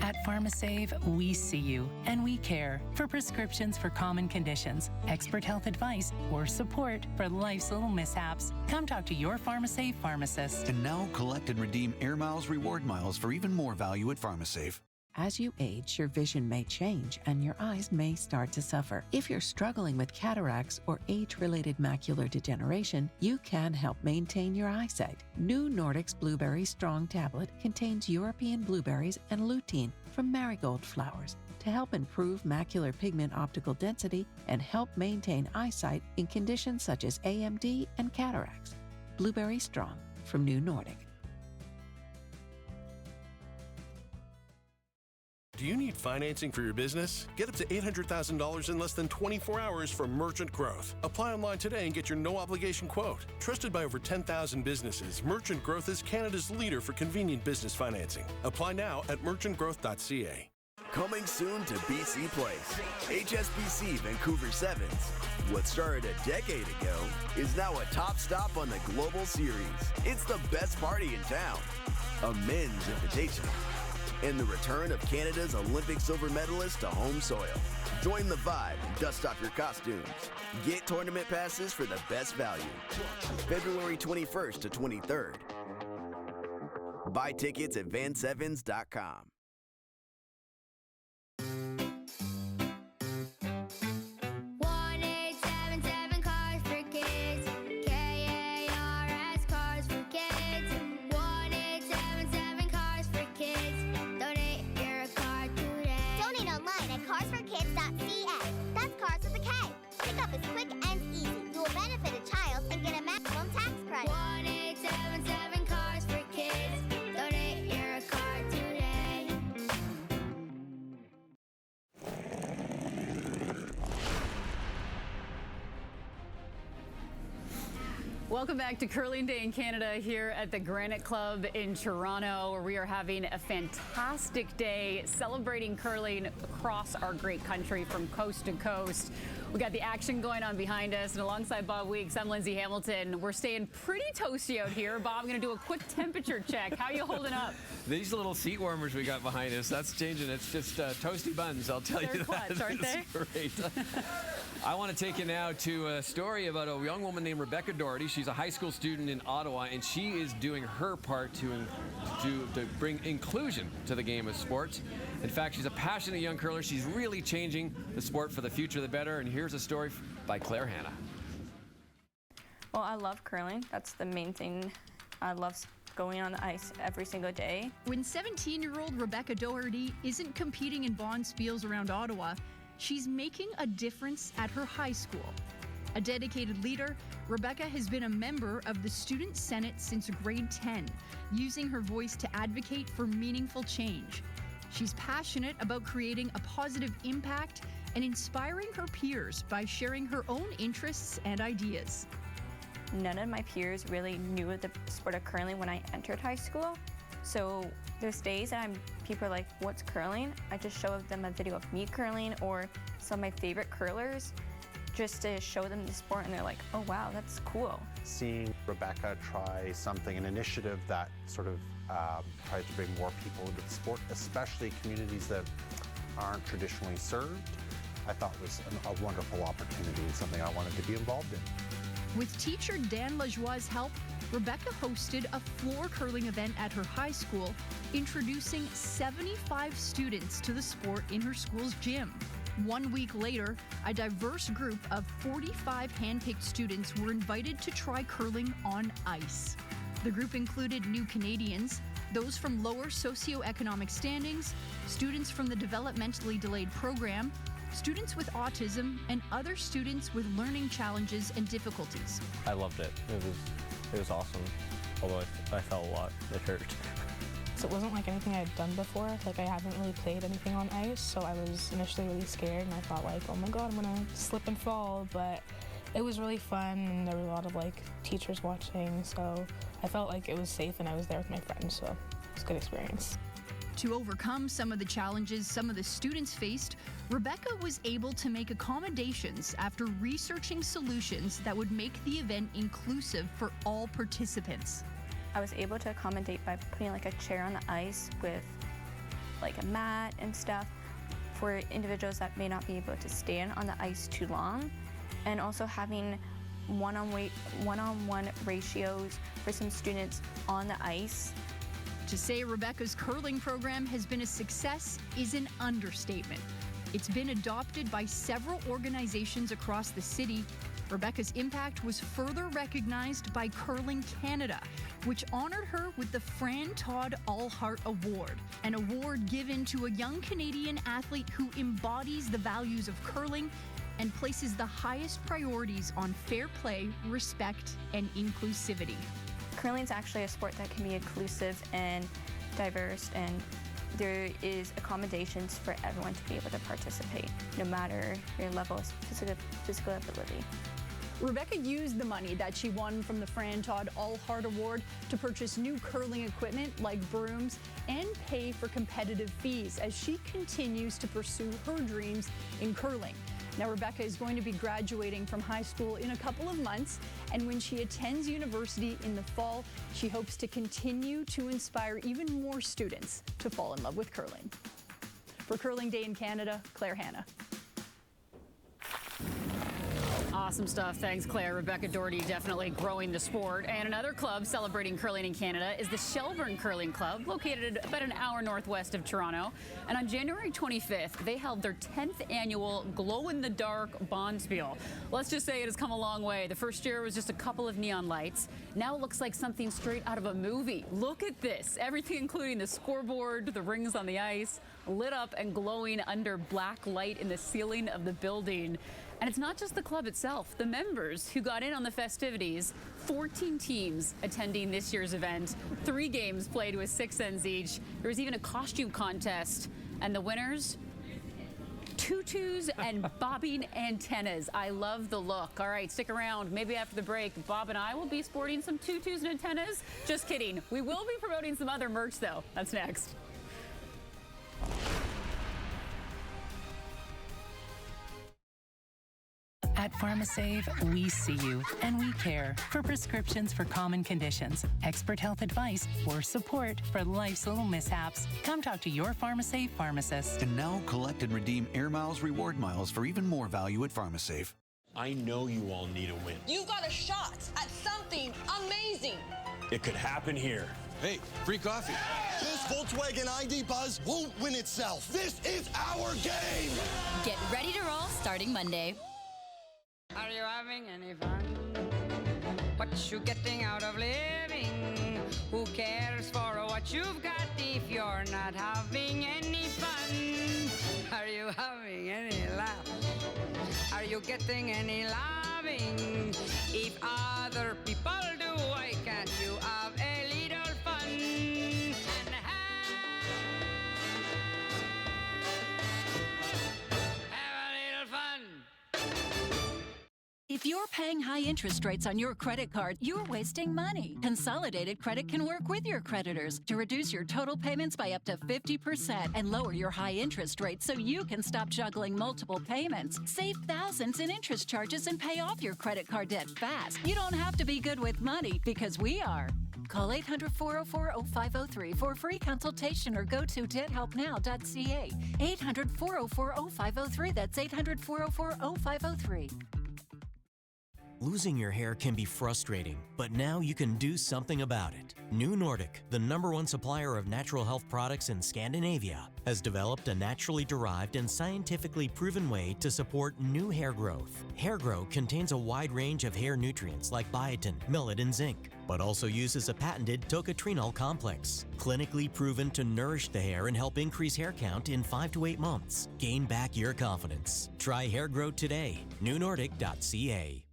At PharmaSave, we see you and we care. For prescriptions for common conditions, expert health advice, or support for life's little mishaps, come talk to your PharmaSave pharmacist. And now collect and redeem Air Miles reward miles for even more value at PharmaSave. As you age, your vision may change and your eyes may start to suffer. If you're struggling with cataracts or age-related macular degeneration, you can help maintain your eyesight. New Nordic's Blueberry Strong Tablet contains European blueberries and lutein from marigold flowers to help improve macular pigment optical density and help maintain eyesight in conditions such as AMD and cataracts. Blueberry Strong from New Nordic. Do you need financing for your business? Get up to $800,000 in less than 24 hours from Merchant Growth. Apply online today and get your no-obligation quote. Trusted by over 10,000 businesses, Merchant Growth is Canada's leader for convenient business financing. Apply now at merchantgrowth.ca. Coming soon to BC Place, HSBC Vancouver Sevens. What started a decade ago is now a top stop on the Global Series. It's the best party in town. A men's invitational. And the return of Canada's Olympic silver medalist to home soil. Join the vibe and dust off your costumes. Get tournament passes for the best value. February 21st to 23rd. Buy tickets at vansevens.com. Is quick and easy. You will benefit a child and get a maximum tax credit. 1-877-CARS-FOR-KIDS. Donate your card today. Welcome back to Curling Day in Canada here at the Granite Club in Toronto, where we are having a fantastic day celebrating curling across our great country from coast to coast. We got the action going on behind us, and alongside Bob Weeks, I'm Lindsay Hamilton. We're staying pretty toasty out here. Bob, I'm going to do a quick temperature check. How are you holding up? These little seat warmers we got behind us, that's changing. It's just toasty buns, I'll tell you that. They're clutch, aren't they? Great. I want to take you now to a story about a young woman named Rebecca Doherty. She's a high school student in Ottawa, and she is doing her part to bring inclusion to the game of sports. In fact, she's a passionate young curler. She's really changing the sport for the future, the better. And here's a story by Claire Hanna. Well, I love curling. That's the main thing. I love going on the ice every single day. When 17-year-old Rebecca Doherty isn't competing in bonspiels around Ottawa, she's making a difference at her high school. A dedicated leader, Rebecca has been a member of the Student Senate since grade 10, using her voice to advocate for meaningful change. She's passionate about creating a positive impact and inspiring her peers by sharing her own interests and ideas. None of my peers really knew the sport of curling when I entered high school. So there's days that people are like, what's curling? I just show them a video of me curling or some of my favorite curlers just to show them the sport, and they're like, oh wow, that's cool. Seeing Rebecca try something, an initiative that sort of tries to bring more people into the sport, especially communities that aren't traditionally served, I thought was a wonderful opportunity and something I wanted to be involved in. With teacher Dan Lajoie's help, Rebecca hosted a floor curling event at her high school, introducing 75 students to the sport in her school's gym. 1 week later, a diverse group of 45 handpicked students were invited to try curling on ice. The group included new Canadians, those from lower socioeconomic standings, students from the developmentally delayed program, students with autism, and other students with learning challenges and difficulties. I loved it. It was awesome, although I fell a lot. It hurt. So it wasn't like anything I'd done before. Like, I haven't really played anything on ice, so I was initially really scared, and I thought like, oh my God, I'm gonna slip and fall, but it was really fun, and there were a lot of like teachers watching, so I felt like it was safe, and I was there with my friends, so it was a good experience. To overcome some of the challenges some of the students faced, Rebecca was able to make accommodations after researching solutions that would make the event inclusive for all participants. I was able to accommodate by putting like a chair on the ice with like a mat and stuff for individuals that may not be able to stand on the ice too long, and also having one-on-one ratios for some students on the ice. To say Rebecca's curling program has been a success is an understatement. It's been adopted by several organizations across the city. Rebecca's impact was further recognized by Curling Canada, which honored her with the Fran Todd Allhart Award, an award given to a young Canadian athlete who embodies the values of curling and places the highest priorities on fair play, respect, and inclusivity. Curling is actually a sport that can be inclusive and diverse, and there is accommodations for everyone to be able to participate, no matter your level of physical ability. Rebecca used the money that she won from the Fran Todd Allhart Award to purchase new curling equipment like brooms and pay for competitive fees as she continues to pursue her dreams in curling. Now, Rebecca is going to be graduating from high school in a couple of months, and when she attends university in the fall, she hopes to continue to inspire even more students to fall in love with curling. For Curling Day in Canada, Claire Hanna. Awesome stuff. Thanks, Claire. Rebecca Doherty definitely growing the sport. And another club celebrating curling in Canada is the Shelburne Curling Club, located about an hour northwest of Toronto. And on January 25th, they held their 10th annual glow-in-the-dark bonspiel. Let's just say it has come a long way. The first year was just a couple of neon lights. Now it looks like something straight out of a movie. Look at this. Everything including the scoreboard, the rings on the ice, lit up and glowing under black light in the ceiling of the building. And it's not just the club itself. The members who got in on the festivities, 14 teams attending this year's event, 3 games played with 6 ends each. There was even a costume contest. And the winners, tutus and bobbing antennas. I love the look. All right, stick around. Maybe after the break, Bob and I will be sporting some tutus and antennas. Just kidding. We will be promoting some other merch, though. That's next. At PharmaSave, we see you and we care. For prescriptions for common conditions, expert health advice, or support for life's little mishaps, come talk to your PharmaSave pharmacist. And now collect and redeem Air Miles reward miles for even more value at PharmaSave. I know you all need a win. You've got a shot at something amazing. It could happen here. Hey, free coffee. This Volkswagen ID Buzz won't win itself. This is our game. Get ready to roll starting Monday. Are you having any fun? What you getting out of living? Who cares for what you've got if you're not having any fun? Are you having any laugh? Are you getting any loving? If other people do, why can't you have a little fun? And have a little fun. If you're paying high interest rates on your credit card, you're wasting money. Consolidated Credit can work with your creditors to reduce your total payments by up to 50% and lower your high interest rates so you can stop juggling multiple payments. Save thousands in interest charges and pay off your credit card debt fast. You don't have to be good with money because we are. Call 800-404-0503 for a free consultation or go to debthelpnow.ca. 800-404-0503. That's 800-404-0503. Losing your hair can be frustrating, but now you can do something about it. New Nordic, the #1 supplier of natural health products in Scandinavia, has developed a naturally derived and scientifically proven way to support new hair growth. Hair Grow contains a wide range of hair nutrients like biotin, millet, and zinc, but also uses a patented tocotrienol complex, clinically proven to nourish the hair and help increase hair count in 5 to 8 months. Gain back your confidence. Try Hair Grow today. newnordic.ca.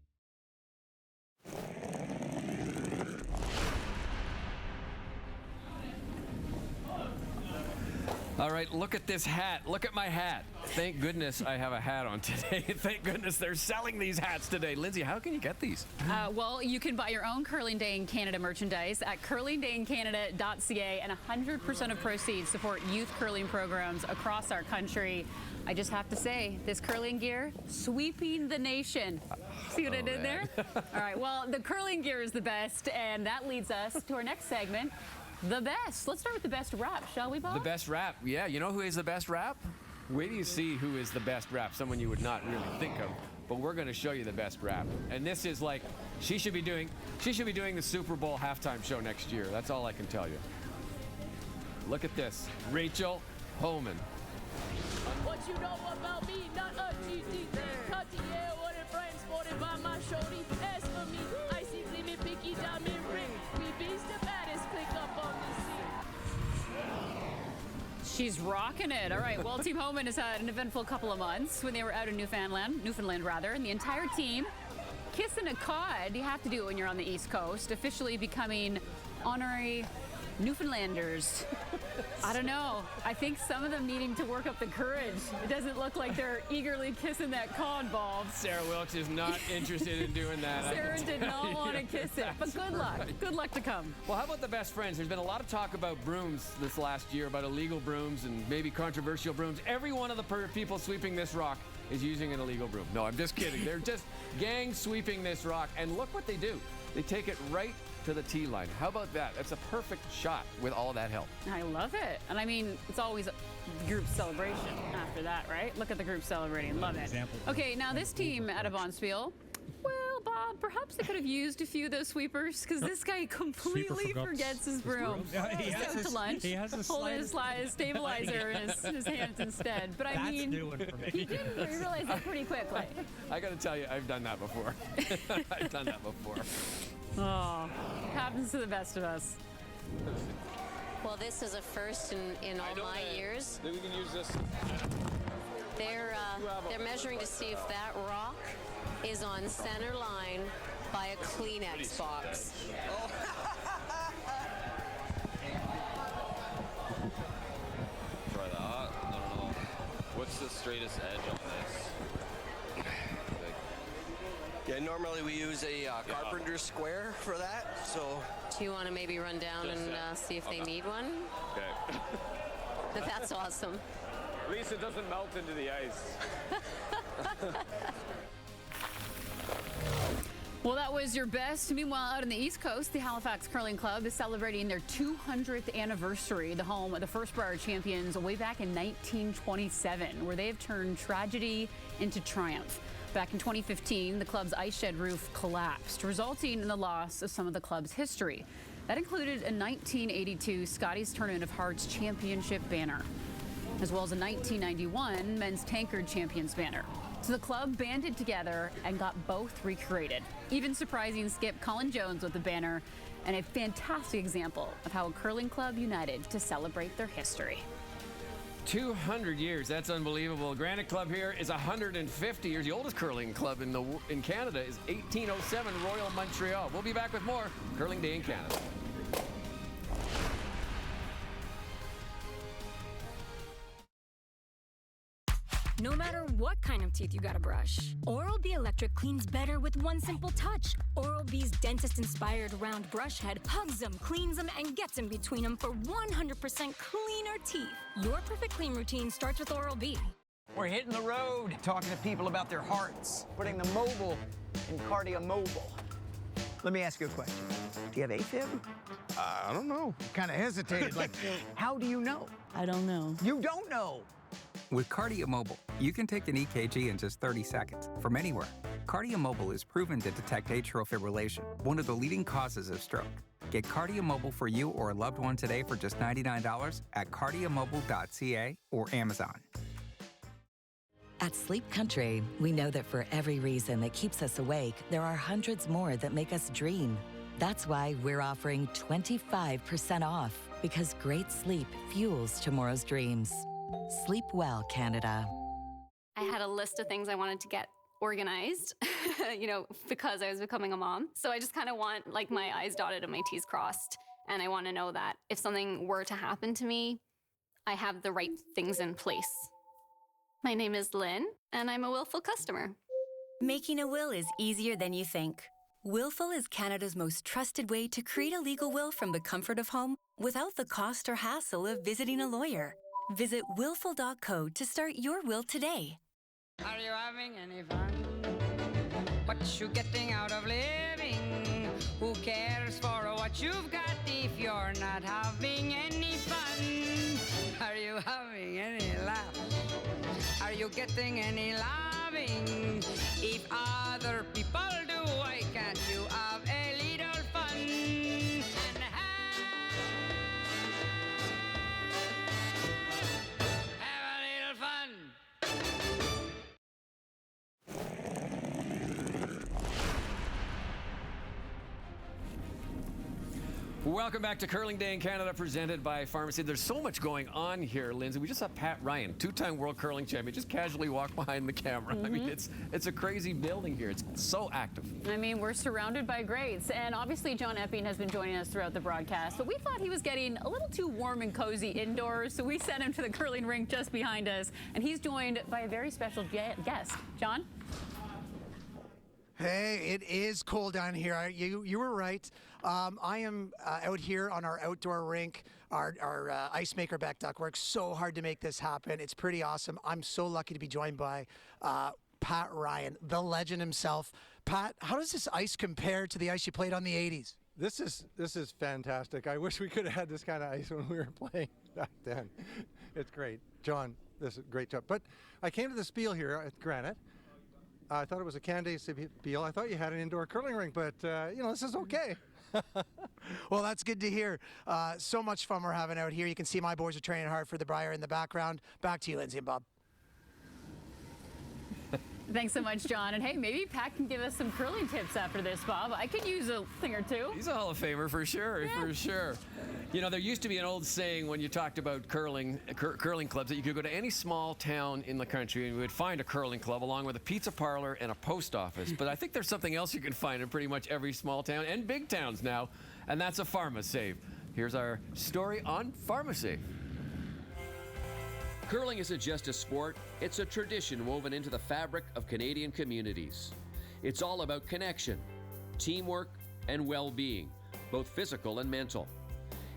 All right, look at this hat. Look at my hat. Thank goodness I have a hat on today. Thank goodness they're selling these hats today. Lindsay, how can you get these? Well, you can buy your own Curling Day in Canada merchandise at curlingdayincanada.ca, and 100% of proceeds support youth curling programs across our country. I just have to say, this curling gear, sweeping the nation. See what I did there? All right, well, the curling gear is the best, and that leads us to our next segment, the best. Let's start with the best rap, shall we, Bob? The best rap. Yeah, you know who is the best rap? Wait till you see who is the best rap, someone you would not really think of. But we're going to show you the best rap. And this is like, she should be doing the Super Bowl halftime show next year. That's all I can tell you. Look at this. Rachel Homan. What you know about me? Not a GT. Cartier, what it frames, sported by my shorty. As for me, icy gleaming, picky diamond ring. We beast the baddest, click up on the scene. She's rocking it. All right, well, Team Homan has had an eventful couple of months when they were out in Newfoundland, and the entire team kissing a cod. You have to do it when you're on the East Coast, officially becoming honorary Newfoundlanders. I don't know. I think some of them needing to work up the courage. It doesn't look like they're eagerly kissing that cod, Bob. Sarah Wilkes is not interested in doing that. Sarah did not want to kiss it, but good luck. Right. Good luck to come. Well, how about the best friends? There's been a lot of talk about brooms this last year, about illegal brooms and maybe controversial brooms. Every one of the people sweeping this rock is using an illegal broom. No, I'm just kidding. They're just gang sweeping this rock, and look what they do. They take it right to the tee line. How about that? That's a perfect shot with all that help. I love it. And I mean, it's always a group celebration after that, right? Look at the group celebrating. Love it. Okay, now this team out of Bonspiel, well, Bob, perhaps they could have used a few of those sweepers, because this guy completely forgets his broom. He has out to lunch, holding his stabilizer in his hands instead. But I mean, he didn't realize that pretty quickly. I got to tell you, I've done that before. I've done that before. Oh, happens to the best of us. Well, this is a first in all my years. Then we can use this. They're measuring to see if that rock is on center line by a Kleenex box. Try that. I don't know. What's the straightest edge on this? Yeah, normally we use a carpenter square for that, so. Do you want to maybe run down and see if they need one? Okay. That's awesome. At least it doesn't melt into the ice. Well, that was your best. Meanwhile, out on the East Coast, the Halifax Curling Club is celebrating their 200th anniversary, the home of the First Brier champions way back in 1927, where they have turned tragedy into triumph. Back in 2015, the club's ice shed roof collapsed, resulting in the loss of some of the club's history. That included a 1982 Scotties Tournament of Hearts championship banner, as well as a 1991 men's tankard champions banner. So the club banded together and got both recreated, even surprising skip Colin Jones with the banner, and a fantastic example of how a curling club united to celebrate their history. 200 years, that's unbelievable. Granite Club here is 150 years. The oldest curling club in Canada is 1807 Royal Montreal. We'll be back with more Curling Day in Canada. No matter what kind of teeth you gotta brush, Oral-B Electric cleans better with one simple touch. Oral-B's dentist-inspired round brush head hugs them, cleans them, and gets in between them for 100% cleaner teeth. Your perfect clean routine starts with Oral-B. We're hitting the road, talking to people about their hearts, putting the mobile in cardio-mobile. Let me ask you a question. Do you have AFib? I don't know. Kind of hesitated. Like, how do you know? I don't know. You don't know. With Cardio Mobile, you can take an EKG in just 30 seconds from anywhere. KardioMobile is proven to detect atrial fibrillation, one of the leading causes of stroke. Get KardioMobile for you or a loved one today for just $99 at cardiomobile.ca or Amazon. At Sleep Country, we know that for every reason that keeps us awake, there are hundreds more that make us dream. That's why we're offering 25% off, because great sleep fuels tomorrow's dreams. Sleep well, Canada. I had a list of things I wanted to get organized, because I was becoming a mom. So I just kind of want like my I's dotted and my T's crossed. And I want to know that if something were to happen to me, I have the right things in place. My name is Lynn, and I'm a Willful customer. Making a will is easier than you think. Willful is Canada's most trusted way to create a legal will from the comfort of home without the cost or hassle of visiting a lawyer. Visit willful.co to start your will today. Are you having any fun? What you getting out of living? Who cares for what you've got if you're not having any fun? Are you having any laughs? Are you getting any loving? If other people do, why can't you have a little fun? And have a little fun. Welcome back to Curling Day in Canada, presented by Pharmacy. There's so much going on here, Lindsay. We just saw Pat Ryan, two-time world curling champion, just casually walk behind the camera. I mean, it's a crazy building here. It's so active. I mean, we're surrounded by greats, and obviously John Epping has been joining us throughout the broadcast, but we thought he was getting a little too warm and cozy indoors, so we sent him to the curling rink just behind us, and he's joined by a very special guest. John? Hey, it is cold down here. You were right. I am out here on our outdoor rink. Our ice maker back duck works so hard to make this happen. It's pretty awesome. I'm so lucky to be joined by Pat Ryan, the legend himself. Pat, how does this ice compare to the ice you played on the 80s? This is fantastic. I wish we could have had this kind of ice when we were playing back then. It's great. John, this is a great job. But I came to the spiel here at Granite. I thought it was a Canada spiel. I thought you had an indoor curling rink, but this is okay. Well, that's good to hear. So much fun we're having out here. You can see my boys are training hard for the Brier in the background. Back to you, Lindsay and Bob. Thanks so much, John. And hey, maybe Pat can give us some curling tips after this, Bob. I could use a thing or two. He's a Hall of Famer for sure, for sure. There used to be an old saying when you talked about curling clubs that you could go to any small town in the country and you would find a curling club along with a pizza parlor and a post office. But I think there's something else you can find in pretty much every small town and big towns now, and that's a PharmaSave. Here's our story on PharmaSave. Curling isn't just a sport, it's a tradition woven into the fabric of Canadian communities. It's all about connection, teamwork, and well-being, both physical and mental.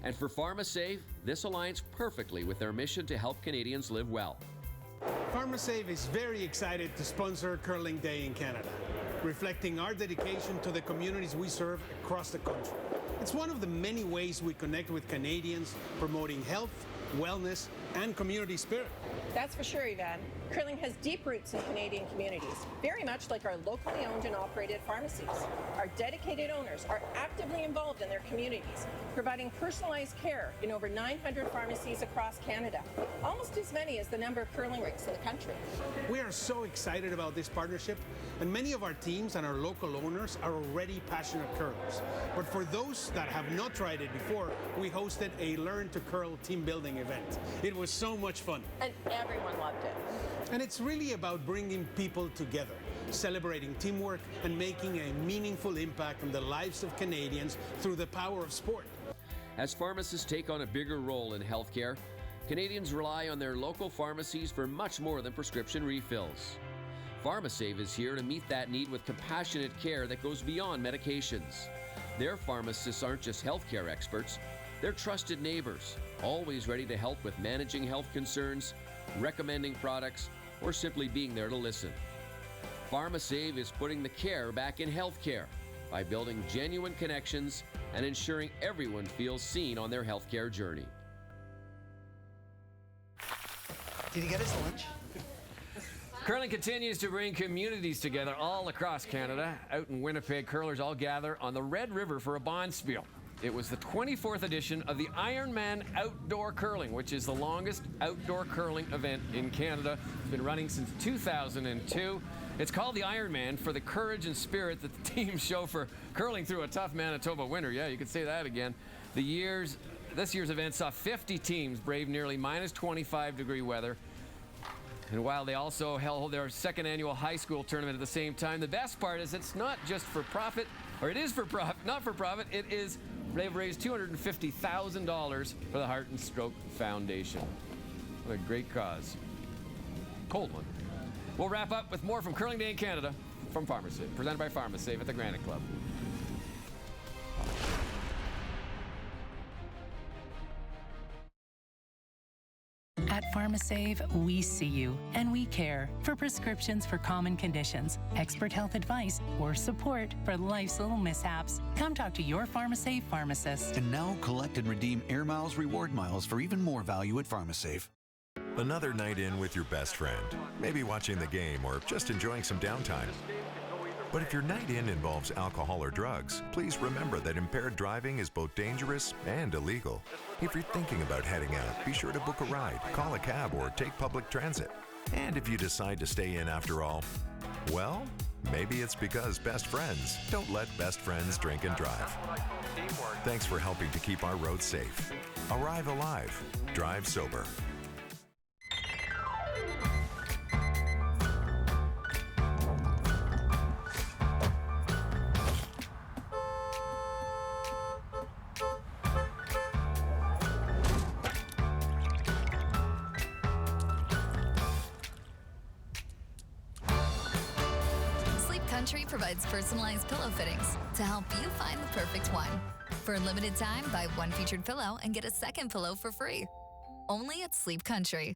And for PharmaSave, this aligns perfectly with their mission to help Canadians live well. PharmaSave is very excited to sponsor Curling Day in Canada, reflecting our dedication to the communities we serve across the country. It's one of the many ways we connect with Canadians, promoting health, wellness, and community spirit. That's for sure, Ivan. Curling has deep roots in Canadian communities, very much like our locally owned and operated pharmacies. Our dedicated owners are actively involved in their communities, providing personalized care in over 900 pharmacies across Canada, almost as many as the number of curling rinks in the country. We are so excited about this partnership, and many of our teams and our local owners are already passionate curlers. But for those that have not tried it before, we hosted a Learn to Curl team building event. It was so much fun. And everyone loved it. And it's really about bringing people together, celebrating teamwork, and making a meaningful impact on the lives of Canadians through the power of sport. As pharmacists take on a bigger role in healthcare, Canadians rely on their local pharmacies for much more than prescription refills. PharmaSave is here to meet that need with compassionate care that goes beyond medications. Their pharmacists aren't just healthcare experts, they're trusted neighbors, always ready to help with managing health concerns, recommending products, or simply being there to listen. PharmaSave is putting the care back in healthcare by building genuine connections and ensuring everyone feels seen on their healthcare journey. Did he get his lunch? Curling continues to bring communities together all across Canada. Out in Winnipeg, curlers all gather on the Red River for a bonspiel. It was the 24th edition of the Ironman Outdoor Curling, which is the longest outdoor curling event in Canada. It's been running since 2002. It's called the Ironman for the courage and spirit that the teams show for curling through a tough Manitoba winter. Yeah, you could say that again. This year's event saw 50 teams brave nearly minus 25-degree weather. And while they also held their second annual high school tournament at the same time, the best part is it's not just for profit, or it is for profit, not for profit, they've raised $250,000 for the Heart and Stroke Foundation. What a great cause. Cold one. We'll wrap up with more from Curling Day in Canada from PharmaSave, presented by PharmaSave at the Granite Club. At PharmaSave, we see you and we care. For prescriptions for common conditions, expert health advice, or support for life's little mishaps, come talk to your PharmaSave pharmacist. And now collect and redeem Air Miles reward miles for even more value at PharmaSave. Another night in with your best friend, maybe watching the game or just enjoying some downtime. But if your night in involves alcohol or drugs, please remember that impaired driving is both dangerous and illegal. If you're thinking about heading out, be sure to book a ride, call a cab, or take public transit. And if you decide to stay in after all, well, maybe it's because best friends don't let best friends drink and drive. Thanks for helping to keep our roads safe. Arrive alive. Drive sober. Country provides personalized pillow fittings to help you find the perfect one. For a limited time, buy one featured pillow and get a second pillow for free. Only at Sleep Country.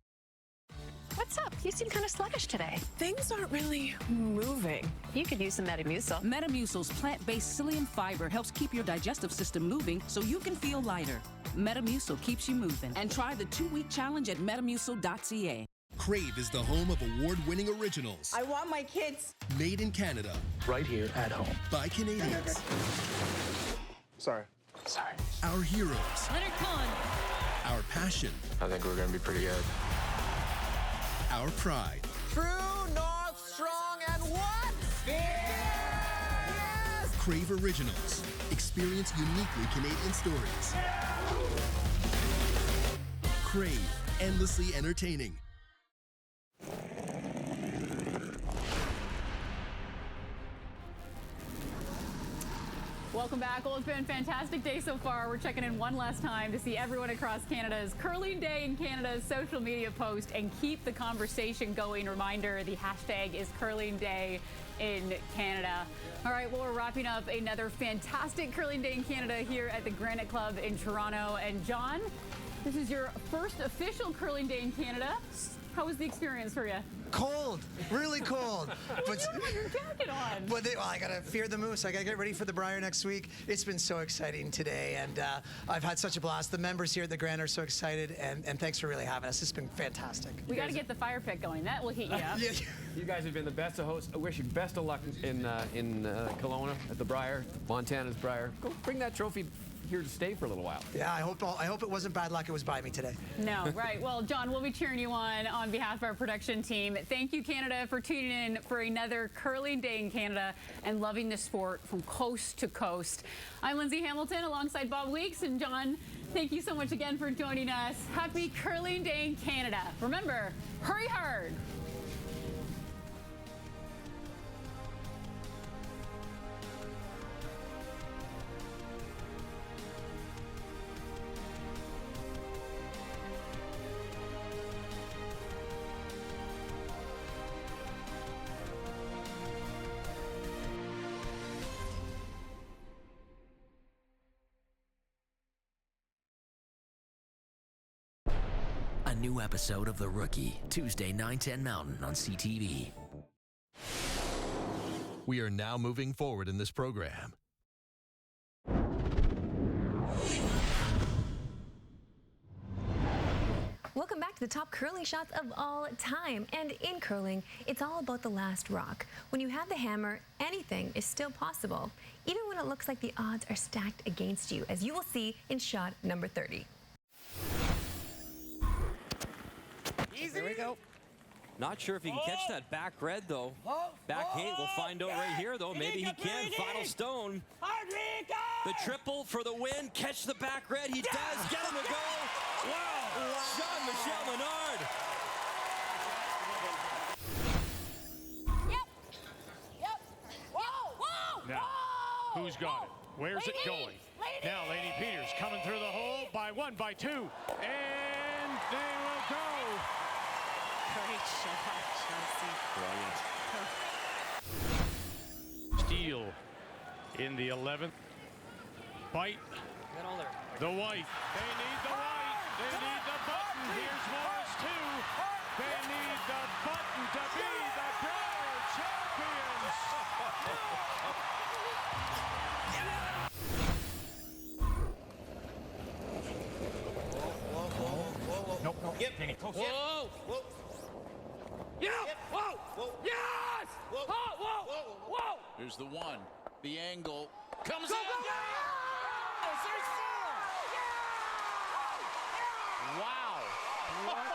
What's up? You seem kind of sluggish today. Things aren't really moving. You could use some Metamucil. Metamucil's plant-based psyllium fiber helps keep your digestive system moving so you can feel lighter. Metamucil keeps you moving. And try the 2-week challenge at metamucil.ca. Crave is the home of award-winning originals. I want my kids. Made in Canada. Right here at home. By Canadians. Sorry. Our heroes. Leonard Cohen. Our passion. I think we're going to be pretty good. Our pride. True North Strong and what? Yes! Crave Originals. Experience uniquely Canadian stories. Crave. Endlessly entertaining. Welcome back. Well, it's been a fantastic day so far. We're checking in one last time to see everyone across Canada's Curling Day in Canada's social media post and keep the conversation going. Reminder, the hashtag is Curling Day in Canada. All right, well, we're wrapping up another fantastic Curling Day in Canada here at the Granite Club in Toronto. And John, this is your first official Curling Day in Canada. How was the experience for you? Cold, really cold. But you have your jacket on. But I gotta fear the moose. I gotta get ready for the Briar next week. It's been so exciting today, and I've had such a blast. The members here at the Grand are so excited, and thanks for really having us. It's been fantastic. We got to get the fire pit going. That will heat you up. Yeah. You guys have been the best of hosts. I wish you best of luck in Kelowna at the Briar, Montana's Briar. Go bring that trophy here to stay for a little while. Yeah, I hope it wasn't bad luck. It was by me today. No, right. Well, John, we'll be cheering you on behalf of our production team. Thank you, Canada, for tuning in for another Curling Day in Canada and loving the sport from coast to coast. I'm Lindsay Hamilton alongside Bob Weeks. And John, thank you so much again for joining us. Happy Curling Day in Canada. Remember, hurry hard. A new episode of The Rookie, Tuesday, 9/10 Mountain on CTV. We are now moving forward in this program. Welcome back to the top curling shots of all time. And in curling, it's all about the last rock. When you have the hammer, anything is still possible, even when it looks like the odds are stacked against you, as you will see in shot number 30. Easy. Here we go. Not sure if he can catch that back red, though. Back eight, we'll find out right here, though. Maybe he can. Final stone. The triple for the win. Catch the back red. He does. Get him to go. Wow. Jean-Michel Menard. Now, who's got it? Where's it going? Now, Lady Peters coming through the hole by one, by two. And they will go. Great shot, Brilliant. Steele in the 11th. Bite. The white. They need the white. They need the button. Here's Morris too. They need the button to be the Brier champions. Nope. Yep. Whoa. Whoa. Yeah. Whoa. Whoa. Yes. Whoa. Whoa. Whoa. Here's the one. The angle comes Go, in. go, go. There's four. Wow. What a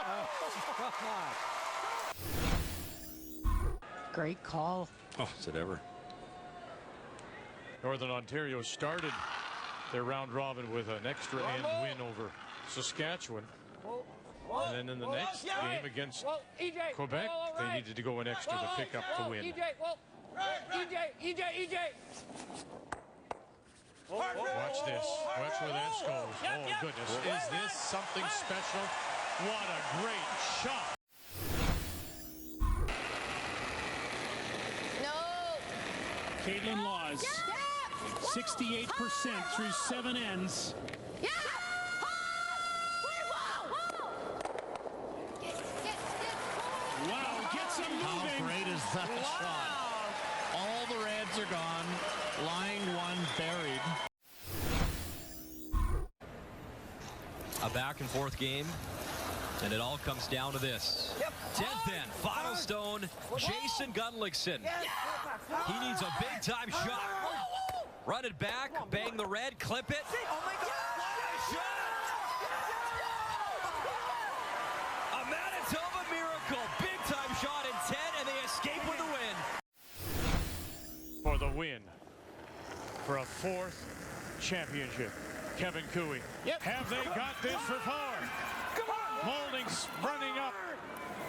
Great call. Oh, is it ever? Northern Ontario started their round robin with an extra end win over Saskatchewan. And then in the next game against Quebec, they needed to go an extra to pick up the win. EJ. Watch this. Watch where this goes. Oh, goodness. Is this something special? What a great shot. Caitlin Laws, 68% through 7 ends. Wow, gets him moving. How great is that shot? All the reds are gone. Lying one buried. A back and forth game, and it all comes down to this. 10th end, final stone, Jason Gunlickson. He needs a big-time shot. Run it back, bang the red, clip it. Oh my God! A Manitoba miracle. Big-time shot in 10, and they escape with the win. For the win. For a 4th championship. Kevin Cooey. Have they got this for 4? Come on! Holdings running up.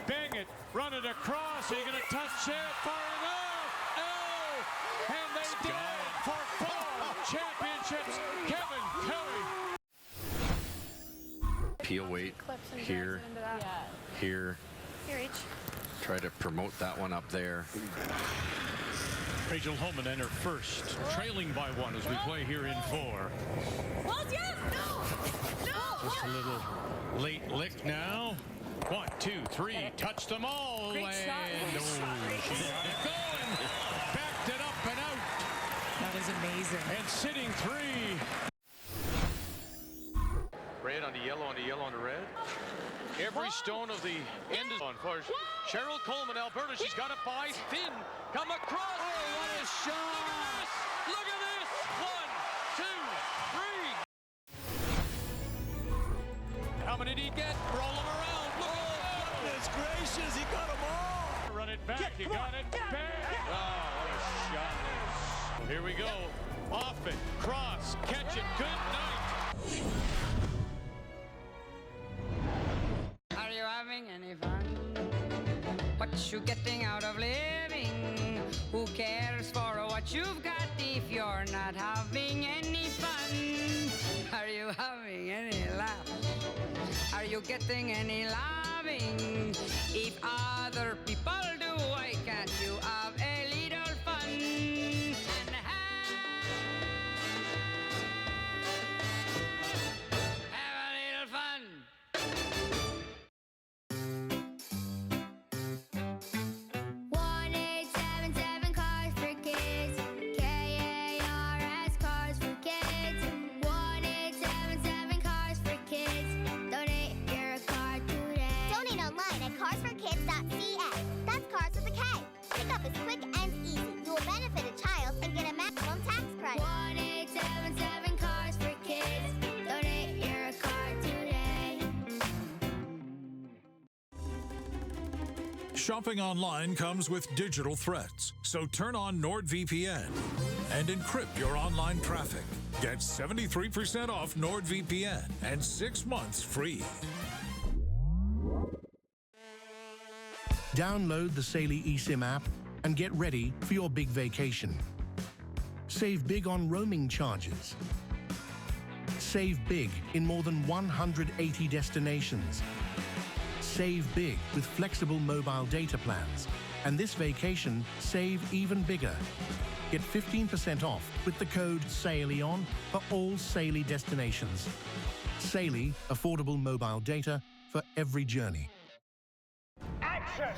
Bang it. Run it across. Are you going to touch it? Far enough. Oh! And they did it for 4 championships. Kevin Cooey. Peel weight here, here. Try to promote that one up there. Rachel Holman and her first, trailing by 1 as we play here in 4. Just a little late lick now. 1, 2, 3, touch them all. Great and shot. she got it going. Backed it up and out. That is amazing. And sitting 3. Red on the yellow, on the yellow, on the red. Every stone of the end is on fire. Cheryl Coleman, Alberta, she's got it by Finn. Come across. Oh, what a shot. Look at this. 1, 2, 3. How many did he get? Roll them around. Look at goodness gracious, he got them all. Run it back. You got it. Bang. Oh, what a shot. Here we go. Off it. Cross. Catch it. Good night. Are you having any fun? What you getting out of living? Who cares for what you've got if you're not having any fun? Are you having any laughs? Are you getting any laughing? If other people do, why can't you have a little fun? And have a little fun. 1877 Cars for Kids. KARS Cars for Kids. 1877 Cars for Kids. Donate your car to Shopping online comes with digital threats, so turn on NordVPN and encrypt your online traffic. Get 73% off NordVPN and 6 months free. Download the Saily eSIM app and get ready for your big vacation. Save big on roaming charges. Save big in more than 180 destinations. Save big with flexible mobile data plans. And this vacation, save even bigger. Get 15% off with the code SAILYON for all Saily destinations. Saily, affordable mobile data for every journey.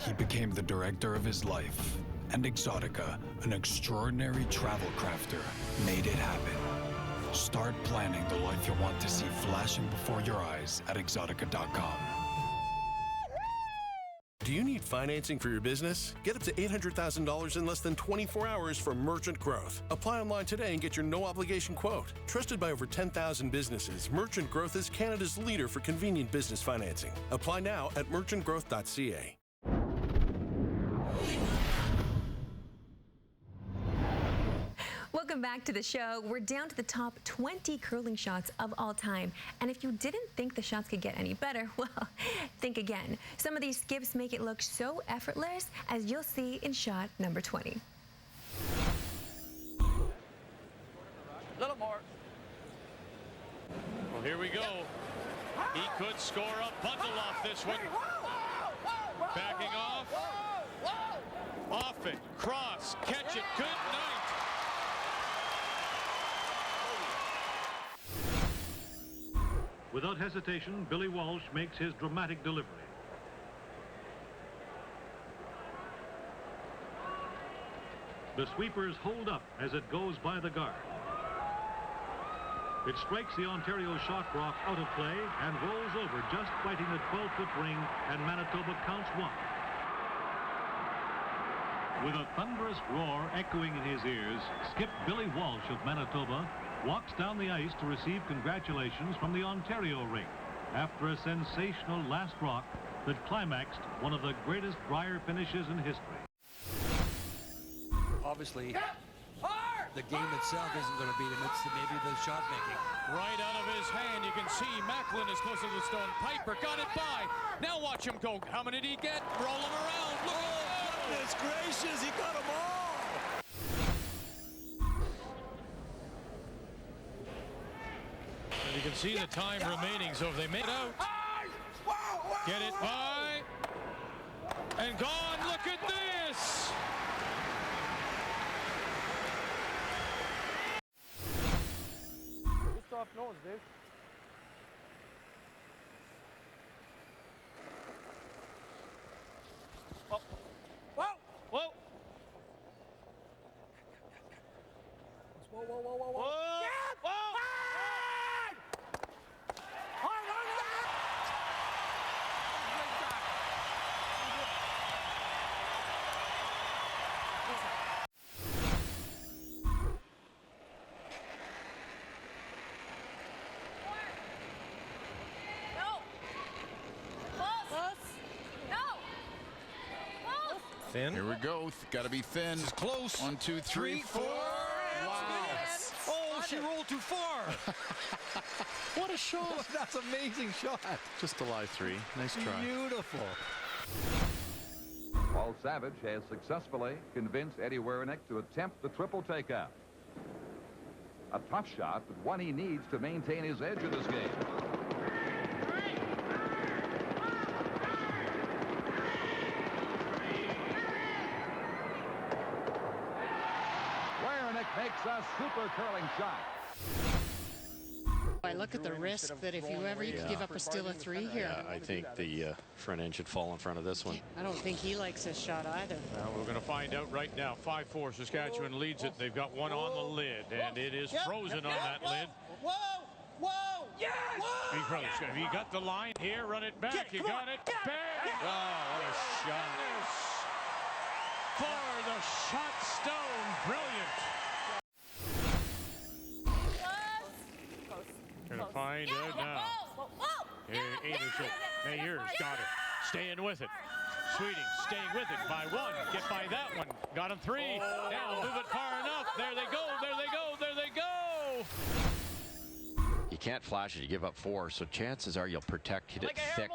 He became the director of his life, and Exotica, an extraordinary travel crafter, made it happen. Start planning the life you want to see flashing before your eyes at exotica.com. Do you need financing for your business? Get up to $800,000 in less than 24 hours from Merchant Growth. Apply online today and get your no-obligation quote. Trusted by over 10,000 businesses, Merchant Growth is Canada's leader for convenient business financing. Apply now at merchantgrowth.ca. Welcome back to the show. We're down to the top 20 curling shots of all time. And if you didn't think the shots could get any better, well, think again. Some of these skips make it look so effortless, as you'll see in shot number 20. A little more. Well, here we go. He could score a bundle off this one. Backing off. Off it. Cross. Catch it. Good night. Without hesitation, Billy Walsh makes his dramatic delivery. The sweepers hold up as it goes by the guard. It strikes the Ontario shot rock out of play and rolls over, just fighting the 12-foot ring, and Manitoba counts one. With a thunderous roar echoing in his ears, skip Billy Walsh of Manitoba walks down the ice to receive congratulations from the Ontario ring after a sensational last rock that climaxed one of the greatest Brier finishes in history. Obviously, the game itself isn't going to beat him. It's maybe the shot making. Right out of his hand, you can see Macklin is close to the stone. Piper got it by. Now watch him go. How many did he get? Roll him around. Look at that. Goodness gracious, he got them all. And you can see the time remaining, so if they make it out, get it by, and gone. Look at this. Just off nose, Dave. Whoa. Whoa. Whoa. Whoa, whoa, whoa, whoa, whoa. Whoa. Whoa. Thin. Here we go. Got to be thin. This is close. 1, 2, 3, 4. Wow. Oh, she rolled too far. What a shot. That's an amazing shot. Just a live 3. Nice try. Beautiful. Paul Savage has successfully convinced Eddie Wernick to attempt the triple takeout. A tough shot, but one he needs to maintain his edge in this game. Makes a super curling shot. I look at the risk that if you ever give up a steal of 3 here. Yeah, I think the front end should fall in front of this one. I don't think he likes this shot either. Well, we're going to find out right now. 5-4, Saskatchewan leads it. They've got one on the lid, and it is frozen on that lid. Whoa! Whoa! Yes! He froze. Have you got the line here? Run it back. You got it. Bang! Oh, what a shot. For the shot stone. Brilliant. Gonna find out now. Anderson. Mayer's got it. Staying with it. Sweeting staying with it by one. Get by that one. Got him three. Now move it far enough. There they go. There they go. There they go. You can't flash it. You give up 4, so chances are you'll protect, hit it thick.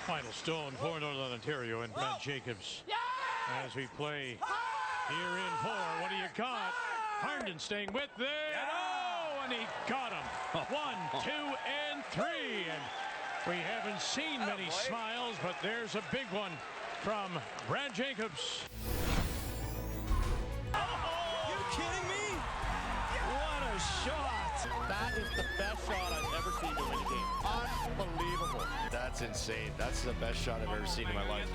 Final stone for Northern Ontario and Brad Jacobs. As we play here in 4. What do you got? Harnden staying with it. Oh, and he got him. 1, 2, and 3. And we haven't seen many smiles, but there's a big one from Brad Jacobs. You kidding me? What a shot. That is the best shot I've ever seen to win a game. Unbelievable. That's insane. That's the best shot I've ever seen in my life.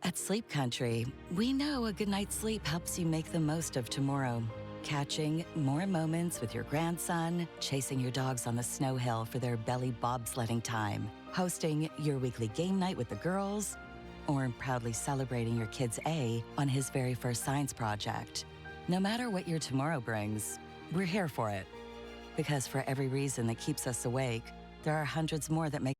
At Sleep Country, we know a good night's sleep helps you make the most of tomorrow. Catching more moments with your grandson, chasing your dogs on the snow hill for their belly bobsledding time, hosting your weekly game night with the girls, or proudly celebrating your kid's A on his very first science project. No matter what your tomorrow brings, we're here for it. Because for every reason that keeps us awake, there are hundreds more that make